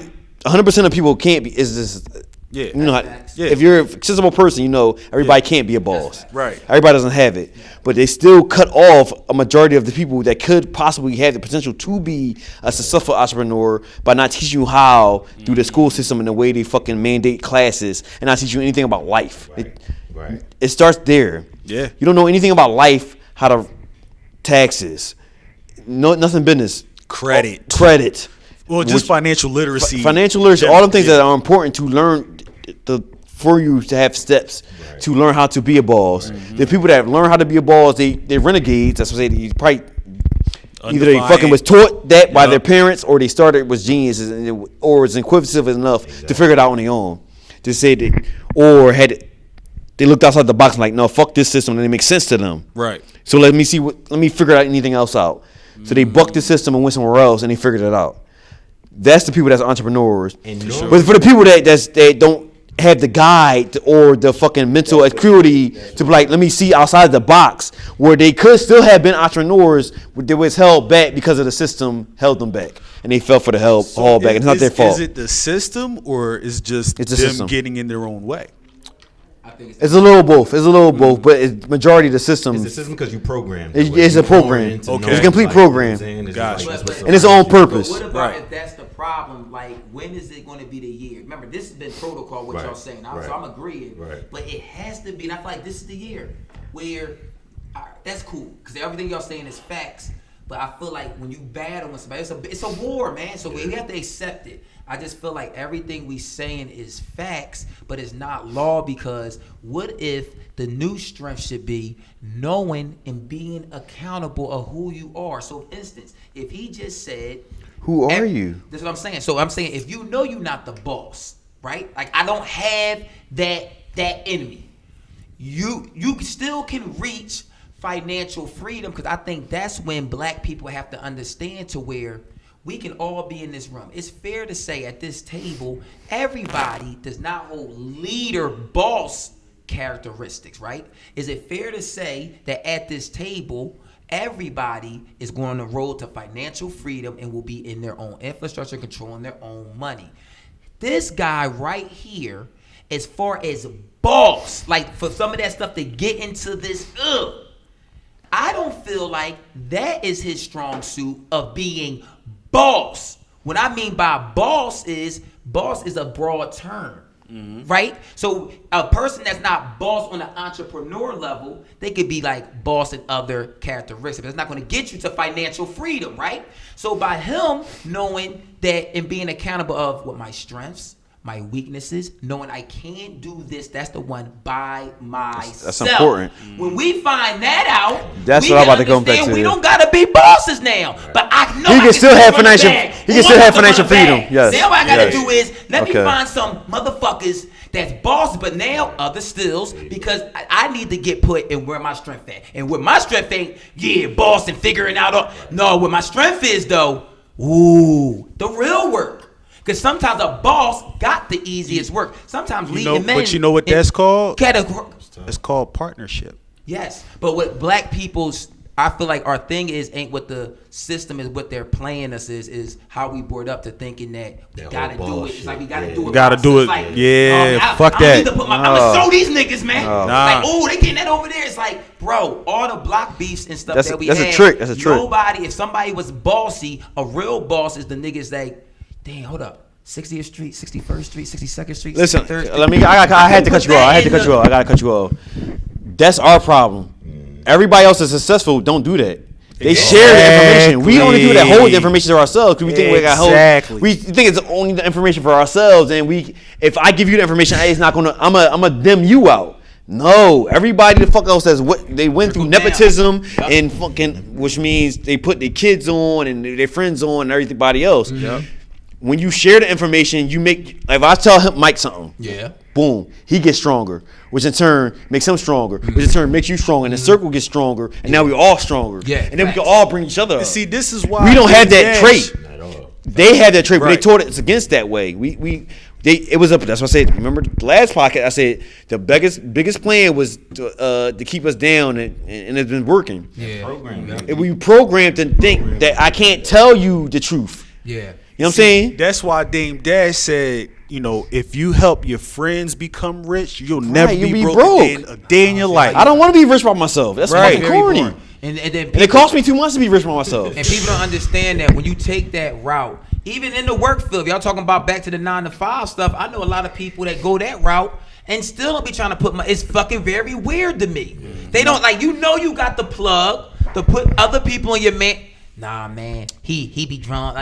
100% of people can't be. Is this? Yeah. You know, how, Yeah. if you're a accessible person, you know everybody can't be a boss. Right. Everybody doesn't have it, but they still cut off a majority of the people that could possibly have the potential to be a successful entrepreneur by not teaching you how through the school system and the way they fucking mandate classes and not teach you anything about life. Right. It starts there. Yeah. You don't know anything about life, how to taxes, nothing business, credit. Well, just financial literacy. Financial literacy, all them things that are important to learn for you to have steps to learn how to be a boss. The people that learn how to be a boss, they renegades. That's what they probably either they fucking was taught that by their parents or they started was geniuses or was inquisitive enough to figure it out on their own. To say that, or they looked outside the box and like, no, fuck this system, and it makes sense to them. Right. So let me figure out anything else out. So they bucked the system and went somewhere else and they figured it out. That's the people that's entrepreneurs. But for the people that don't have the guide or the fucking mental acuity to be like, let me see outside the box, where they could still have been entrepreneurs, but they was held back because of the system held them back, and they fell for the haul back. It's not their fault. Is it the system or is just It's the them system. getting in their own way? I think It's a little both. But it's majority of the system. It's a system because you programmed. It's a program. Okay. It's a complete program. Gotcha. And it's on purpose. But what about Right. if that's the problem? Like, when is it going to be the year? Remember, this has been protocol, what Right. y'all saying. So Right. I'm agreeing. Right. But it has to be, and I feel like this is the year where, all right, that's cool, because everything y'all saying is facts. But I feel like when you battle with somebody, it's a war, man. So we have to accept it. I just feel like everything we saying is facts, but it's not law, because what if the new strength should be knowing and being accountable of who you are? So, for instance, if he just said, Who are you? That's what I'm saying. So I'm saying, if you know you're not the boss, right? Like, I don't have that enemy. You still can reach financial freedom, because I think that's when black people have to understand to where we can all be in this room. It's fair to say at this table, everybody does not hold leader, boss characteristics, right? Is it fair to say that at this table, everybody is going on the road to financial freedom and will be in their own infrastructure, controlling their own money? This guy right here, as far as boss, like for some of that stuff to get into this, I don't feel like that is his strong suit of being boss. What I mean by boss is a broad term, right? So a person that's not boss on the entrepreneur level, they could be like boss in other characteristics, but it's not going to get you to financial freedom, right? So by him knowing that and being accountable of what my strengths, my weaknesses, knowing I can't do this, that's the one by myself. That's important. When we find that out, that's we what I'm about can to go back understand to. we don't gotta be bosses now. But I know He I can still have run the financial- bag. he can still have Who wants to financial run the freedom. bag? Yes. Now what I gotta Yes. do is let me Okay. find some motherfuckers that's bosses, but now other stills, because I need to get put in where my strength at. And where my strength ain't, boss and figuring out. No, where my strength is though, the real work. Because sometimes a boss got the easiest work. Sometimes leading men. But you know what that's called? It's It's called partnership. Yes, but what black people's, I feel like our thing ain't what the system is, what they're playing us is how we brought up to thinking that we That gotta whole do it. It's like we gotta bullshit. do it. We gotta do it. It's like, Yeah, fuck I that. need to put I'm gonna show these niggas, man. Nah. Like, oh, they getting that over there. It's like, bro, all the block beefs and stuff That's that we a had. trick. That's a trick. Nobody, if somebody was bossy, a real boss is the niggas like, damn, hold up. 60th Street, 61st Street, 62nd Street, Listen, 63rd Street. let me. I had to cut you off. I gotta cut you off. That's our problem. Everybody else is successful. Don't do that. They share the information. We don't do that. Hold the information to ourselves because we think we got hold. Exactly. We think it's only the information for ourselves, and if I give you the information, it's not gonna. I'm a dim you out. No, everybody the fuck else says what they went through nepotism and fucking, which means they put their kids on and their friends on and everybody else. When you share the information, you make. If I tell him Mike something, boom, he gets stronger, which in turn makes him stronger, which in turn makes you stronger, and the circle gets stronger, and now we're all stronger. And then we can all bring each other up. See, this is why We don't have that trait. Not at all. They had that trait, but they Right. taught us against that way. It was up. That's what I said. Remember the last podcast? I said the biggest plan was to keep us down, and it's been working. Program. And we programmed to think that I can't tell you the truth. You know what I'm saying? That's why Dame Dash said, if you help your friends become rich, you'll never you'll be be broke a day in your life. I don't want to be rich by myself. That's Right. fucking corny. And then And it cost me 2 months to be rich by myself. And people don't understand that when you take that route, even in the work field, y'all talking about back to the 9 to 5 stuff. I know a lot of people that go that route and still don't be trying to put it's fucking very weird to me. They don't you got the plug to put other people in your man. Nah, man, he be drunk.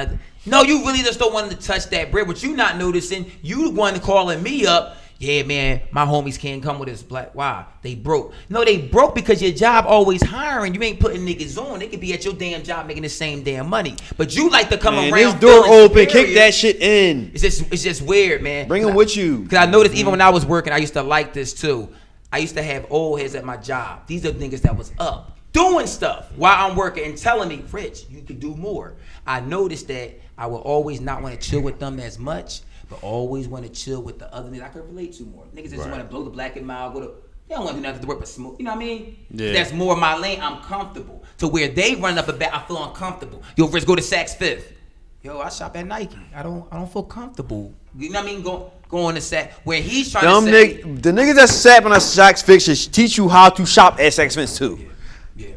No, you really just don't want to touch that bread. But you not noticing, you the one calling me up. Yeah, man, my homies can't come with us. Black. Why? They broke. No, they broke because your job always hiring. You ain't putting niggas on. They could be at your damn job making the same damn money. But you like to come Man, around. this door feeling open. superior. Kick that shit in. It's just weird, man. Bring them with you. Because I noticed even when I was working, I used to like this too. I used to have old heads at my job. These are niggas that was up doing stuff while I'm working and telling me, Rich, you could do more. I noticed that I would always not want to chill with them as much, but always want to chill with the other niggas I could relate to more. Niggas just want to blow the black and mild, they don't want to do nothing to work but smoke. You know what I mean? Yeah. That's more my lane. I'm comfortable. To where they run up a back, I feel uncomfortable. Yo, Rich, go to Saks Fifth. Yo, I shop at Nike. I don't feel comfortable. You know what I mean? Going to Saks where he's trying to say. The niggas that sat on a Saks Fix should teach you how to shop at Saks Fix too. Yeah.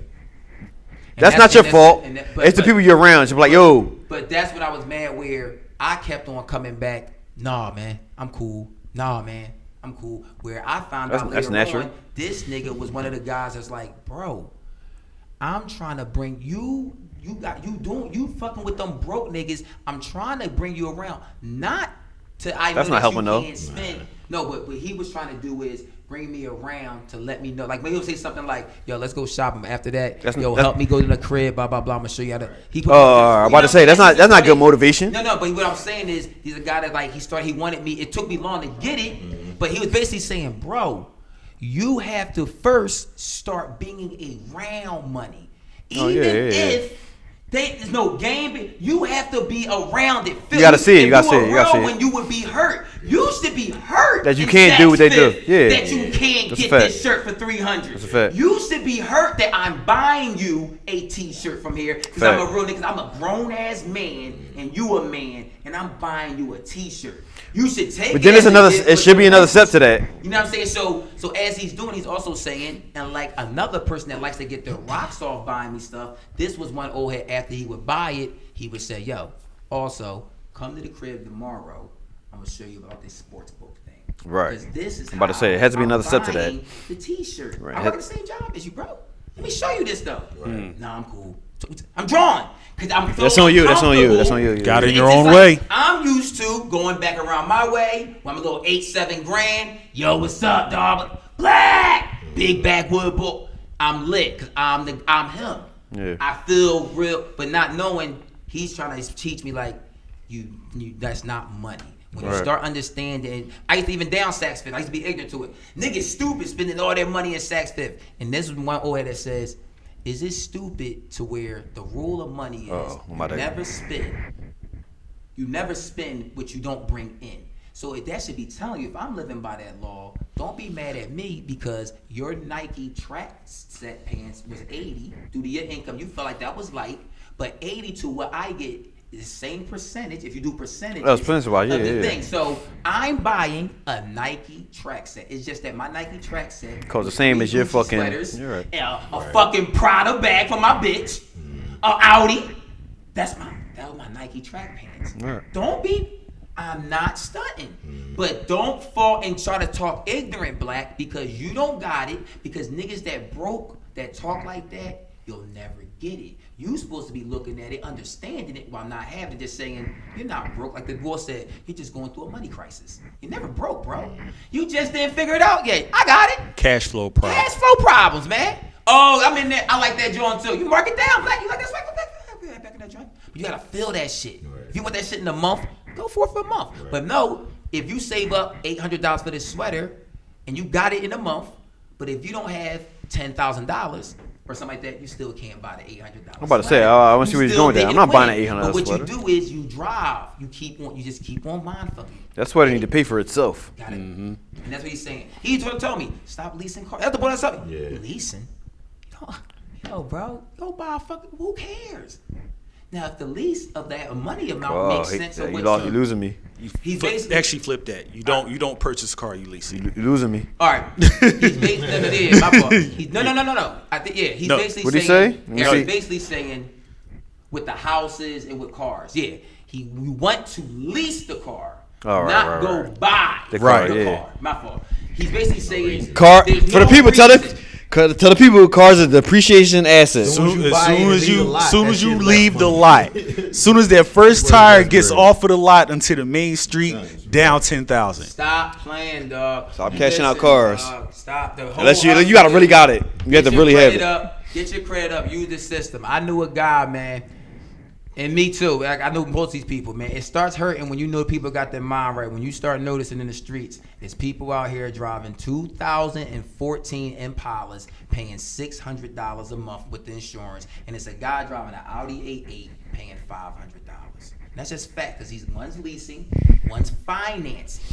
That's not your fault. It's the people you're around. You're like, yo. But that's what I was mad where I kept on coming back. Nah, man, I'm cool. Nah, man, I'm cool. Where I found out That's later natural. on, this nigga was one of the guys that's like, bro, I'm trying to bring you you fucking with them broke niggas. I'm trying to bring you around, not to I That's know not that helping, you though. can't spend. No, but what he was trying to do is bring me around to let me know. Like, maybe he'll say something like, yo, let's go shopping. But after that, help me go to the crib, blah, blah, blah. I'm going to show you how to. I'm about to say, that's not good motivation. No, but what I'm saying is, he's a guy that, like, he wanted me. It took me long to get it, but he was basically saying, bro, you have to first start being around money. Even if there's no game, you have to be around it. You gotta see it. You gotta see it. When you would be hurt, you should be hurt that you can't do what they do. Yeah, that you can't get this shirt for $300. That's a fact. You should be hurt that I'm buying you a T-shirt from here because I'm a real nigga. I'm a grown ass man and you a man, and I'm buying you a T-shirt. You should take. But then it should be another step to that. You know what I'm saying? So as he's doing, he's also saying, and like another person that likes to get their rocks off buying me stuff. This was one old head. After he would buy it, he would say, "Yo, also come to the crib tomorrow. I'm gonna show you about this sports book thing." Right. Because this is I'm about to say, it has to be another step to that. The T-shirt. Right. I work the same job as you, bro. Let me show you this stuff. Nah, I'm cool. I'm drawn. Cause I'm That's on you. That's on you. That's on you. Got it in It's your just own like, way. I'm used to going back around my way when I'm a little 8-7 grand. Yo, what's up, dog? Black, big backwood book. I'm lit because I'm him. Yeah. I feel real, but not knowing he's trying to teach me like you that's not money. When you start understanding, I used to even down Saks Fifth. I used to be ignorant to it. Niggas stupid spending all their money in Saks Fifth. And this is one old head that says, is it stupid to where the rule of money is you never spend what you don't bring in. So that should be telling you, if I'm living by that law, don't be mad at me because your Nike track set pants was 80 due to your income. You felt like that was light, but 80 to what I get is the same percentage if you do percentages That's principal, of the thing. So I'm buying a Nike track set. It's just that my Nike track set costs the same as your Gucci fucking. sweaters, You're right. a fucking Prada bag for my bitch, a Audi. That was my Nike track pants. Right. Don't be. I'm not stunting, but don't fall and try to talk ignorant, black, because you don't got it. Because niggas that broke that talk like that, you'll never get it. You supposed to be looking at it, understanding it, while not having it, just saying you're not broke. Like the boy said, you're just going through a money crisis. You never broke, bro. You just didn't figure it out yet. I got it. Cash flow problem. Cash flow problems, man. Oh, I'm in there. I like that joint too. You mark it down, black. You like that swag? Back in that joint. But you gotta feel that shit. If you want that shit in a month, go for it for a month. But no, if you save up $800 for this sweater and you got it in a month, but if you don't have $10,000 or something like that, you still can't buy the $800. I'm about to say, I want to see where he's going with that. I'm not buying an $800 But what sweater. you do is you drive. You just keep on buying from you. That sweater need to pay for itself. Got it. And that's what he's saying. He told me, stop leasing cars. That's the point I said. Yeah. Leasing? Yo, bro, go buy a fucking, who cares? Now, if the lease of that money amount makes sense, you losing me. He's basically Actually, flip that. You don't purchase a car, you lease it. You losing me. all right. He's basically my fault. No. I think He's No. basically What'd he saying, say? Let me he's see. basically saying with the houses and with cars. Yeah, we want to lease the car, not go buy The car, the yeah. car. My fault. He's basically saying Car there's for the no people. reason. Tell the people, cars are depreciation asset. Soon as you leave the lot, soon as that first tire gets off of the lot onto the main street, down 10,000. Stop playing, dog. Stop cashing out cars. Dog. Stop. The whole Unless you gotta really got it. You have to really have it. Get your credit up. Use the system. I knew a guy, man, and me too. I know most of these people, man. It starts hurting when you know people got their mind right. When you start noticing in the streets, there's people out here driving 2014 Impalas, paying $600 a month with the insurance, and it's a guy driving an Audi A8 paying $500. That's just fact, because one's leasing, one's financing.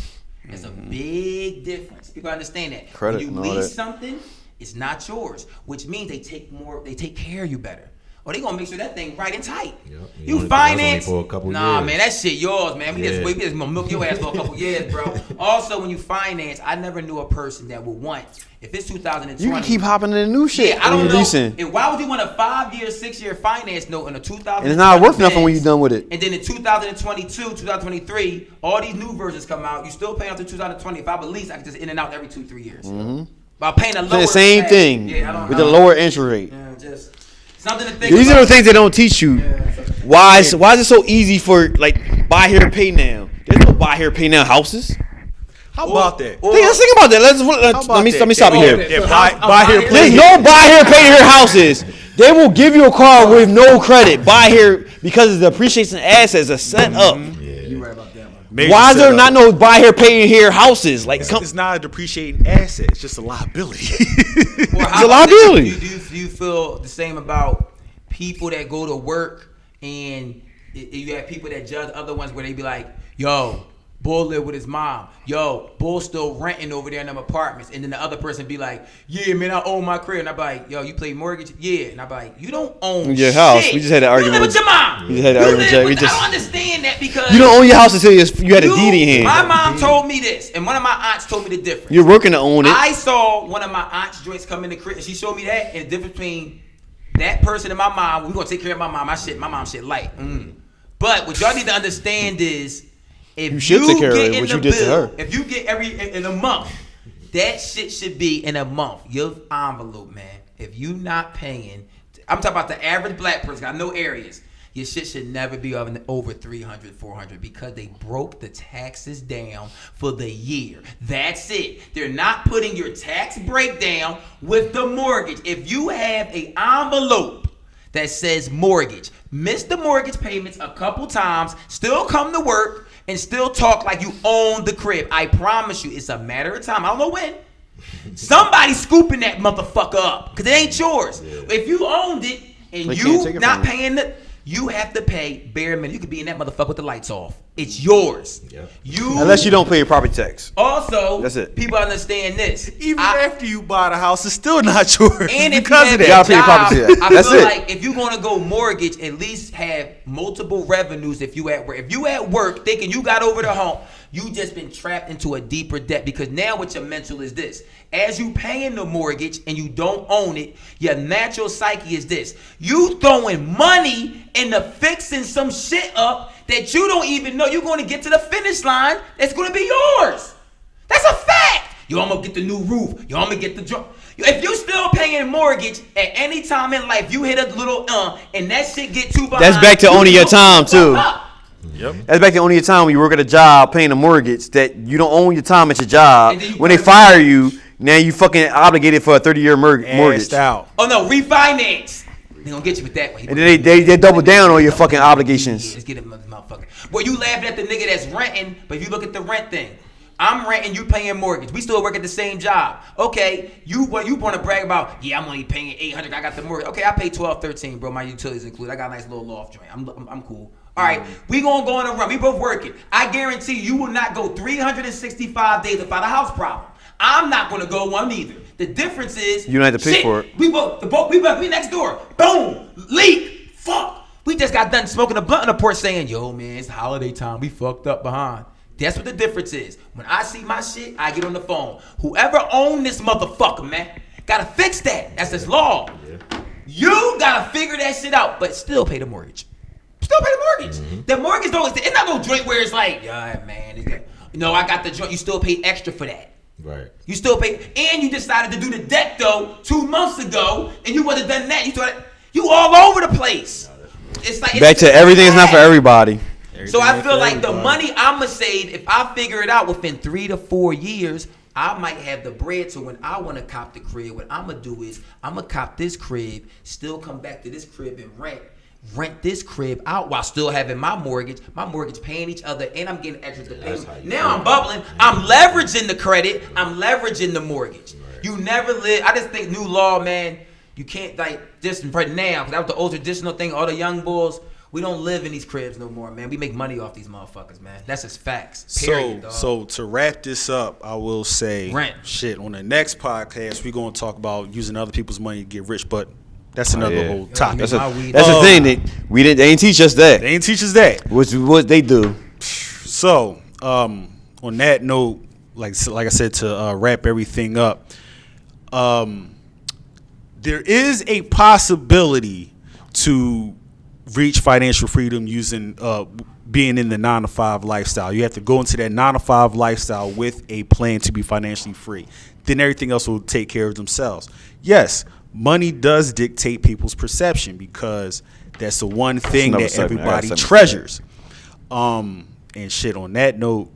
There's a big difference. People understand that. Credit when and you all lease that. something, it's not yours, which means they take care of you better. Or they gonna make sure that thing right and tight. Yep. You Only finance? for a couple Nah, years. man, that shit yours, man. We Yeah. just gonna milk your ass for a couple years, bro. Also, when you finance, I never knew a person that would want, if it's 2020. You can keep hopping in the new shit. Yeah, I when don't you're know. leasing. And why would you want a 5-year, 6-year finance note on a 2000? And it's not worth nothing when you're done with it. And then in 2022, 2023, all these new versions come out. You still paying up to 2020. If I have a lease, I can just in and out every 2-3 years. By paying a lower. The same tax. thing Yeah, I don't with know. the lower interest rate. Yeah, just Something to think These about. are the things they don't teach you. Why is it so easy for like buy here, pay now? There's no buy here, pay now houses. How about that? Let's think about that. Let me stop you here. Yeah, buy here, There's play no buy here, pay here houses. They will give you a car with no credit. Buy here because the appreciation assets are set up. You right about that, man. Major Why is there setup. not no buy here, pay here houses? Like, It's not a depreciating asset. It's just a liability. Or It's a liability. Do you feel the same about people that go to work and you have people that judge other ones where they be like, yo, Bull live with his mom. Yo, Bull still renting over there in them apartments. And then the other person be like, yeah, man, I own my crib. And I be like, yo, you play mortgage? Yeah. And I be like, you don't own Your shit. house. We just had that argument You live with with- your mom. we just had that argument with Jack. We I just- don't understand that because you don't own your house until you had a deed in your My hand. mom told me this, and one of my aunts told me the difference. You're working to own it. I saw one of my aunt's joints come in the crib, and she showed me that, and the difference between that person and my mom. We're gonna take care of my mom. My mom shit light. But what y'all need to understand is, if You should take care of get it, in what the you did to bill, her. if you get in a month, that shit should be in a month. Your envelope, man. If you not paying, I'm talking about the average black person. I know areas. Your shit should never be over 300, 400 because they broke the taxes down for the year. That's it. They're not putting your tax breakdown with the mortgage. If you have an envelope that says mortgage, miss the mortgage payments a couple times, still come to work, and still talk like you own the crib, I promise you, it's a matter of time. I don't know when. Somebody's scooping that motherfucker up because it ain't yours. If you owned it and They can't you take it not from you. paying it, you have to pay bare minimum. You could be in that motherfucker with the lights off. It's yours. You Unless you don't pay your property tax. also. That's it. People understand this. Even after you buy the house, it's still not yours. And if because you of have that. You gotta a pay your property job, tax. I That's feel it. like if you're gonna go mortgage, at least have multiple revenues. If you at work, thinking you got over the hump, you just been trapped into a deeper debt because now what your mental is this: as you paying the mortgage and you don't own it, your natural psyche is this: you throwing money into fixing some shit up that you don't even know you're going to get to the finish line. That's going to be yours. That's a fact. Yo, I'm gonna get the new roof. Yo, I'm gonna get the joint. If you still paying mortgage at any time in life, you hit a little and that shit get too behind. That's back to you owning your go time, fuck too. up. That's back to only your time when you work at a job paying a mortgage that you don't own your time at your job. And then you When they fire you, now you fucking obligated for a 30-year mortgage. Assed out. Oh no, refinance. They gonna get you with that one. And then they double down on your fucking obligations. Let's get it, motherfucker. Well, you laughing at the nigga that's renting, but if you look at the rent thing, I'm renting, you paying mortgage. We still work at the same job. Okay, you want to brag about? Yeah, I'm only paying $800. I got the mortgage. Okay, I pay $12, $13, bro. My utilities included. I got a nice little loft joint. I'm cool. All right, we gonna go on a run. We both working. I guarantee you will not go 365 days without a house problem. I'm not gonna go one either. The difference is You don't have to pay for it. We next door. Boom, leak. Fuck. We just got done smoking a blunt on the porch saying, yo, man, it's holiday time. We fucked up behind. That's what the difference is. When I see my shit, I get on the phone. Whoever owned this motherfucker, man, gotta fix that. That's this law. You gotta figure that shit out, but still pay the mortgage. Still pay the mortgage. The mortgage though, it's not no joint where it's like, yeah, man, no, I got the joint. You still pay extra for that. Right. You still pay, and you decided to do the deck though 2 months ago, and you would have done that. You all over the place. It's like Back to everything is not for everybody. So I feel like the money I'ma save, if I figure it out within 3 to 4 years, I might have the bread. So when I want to cop the crib, what I'ma do is I'ma cop this crib, still come back to this crib and rent this crib out while still having my mortgage paying each other, and I'm getting extra to pay. Now I'm bubbling. I'm leveraging the credit. I'm leveraging the mortgage. You never live. I just think new law, man. You can't like just right now, because that was the old traditional thing. All the young bulls, we don't live in these cribs no more, man. We make money off these motherfuckers, man. That's just facts. Period, dog. So to wrap this up, I will say, Rent. shit. On the next podcast, we're gonna talk about using other people's money to get rich, but that's another whole topic. That's My a, weed. that's the thing. They ain't teach us that. They ain't teach us that. What they do. So, on that note, like I said, to wrap everything up, there is a possibility to reach financial freedom using being in the 9-to-5 lifestyle. You have to go into that 9-to-5 lifestyle with a plan to be financially free. Then everything else will take care of themselves. Yes, money does dictate people's perception because that's the one thing another that segment. I got everybody something. treasures. And shit, on that note,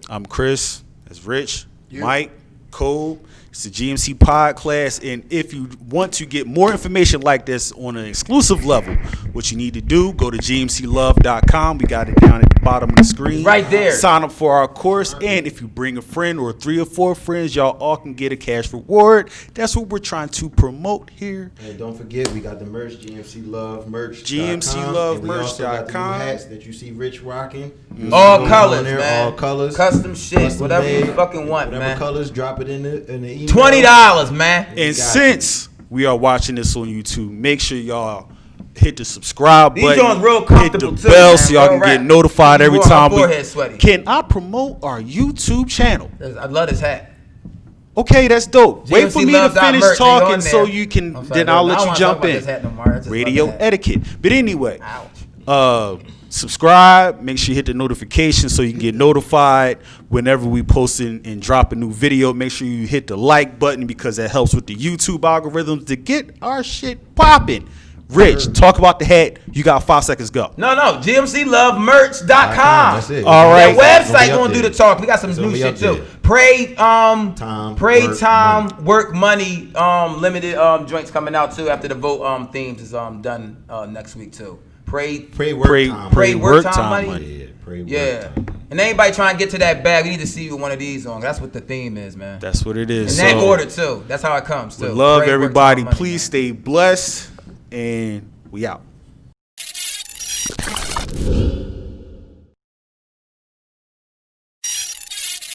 I'm Chris, that's Rich, Mike, Cole. It's the GMC Podclass, and if you want to get more information like this on an exclusive level, what you need to do, go to gmclove.com. We got it down at the bottom of the screen. Right there. Sign up for our course, and if you bring a friend or 3 or 4 friends, y'all all can get a cash reward. That's what we're trying to promote here. And don't forget, we got the merch, GMC Love merch. GMCLovemerch.com. Hats that you see Rich rocking. All On colors, there, man. All colors. Custom shit. Custom Whatever you made. fucking want, Whatever man. colors, drop it in the email. $20, man. And got since we are watching this on YouTube, make sure y'all hit the subscribe These button, joints real hit comfortable the too, bell man. so y'all Real can get rap. notified every Before my time forehead sweaty. Can I promote our YouTube channel? I love this hat. Okay, that's dope. Wait for me to finish GMCLove.merch, they talking on so there. you can. I'm sorry, Then I'll dude. I let don't you wanna jump talk about in. this hat no more. I just love Radio the hat. etiquette. But anyway, Ouch. subscribe. Make sure you hit the notification so you can get notified whenever we post and drop a new video. Make sure you hit the like button because that helps with the YouTube algorithms to get our shit popping. Rich, talk about the hat. You got 5 seconds. Go. No, GMCLovemerch.com. That's it. All right. That It's gonna website be up gonna do there. the talk. We got some It's new gonna be shit up too. there. Pray Time, work money limited joints coming out too after the vote themes is done next week too. Pray work time money. Yeah, pray work Yeah. time. And anybody trying to get to that bag, we need to see you with one of these on. That's what the theme is, man. That's what it is. In that So, order too. That's how it comes too. we love Pray, work, everybody. time, money, Please man. stay blessed, and we out.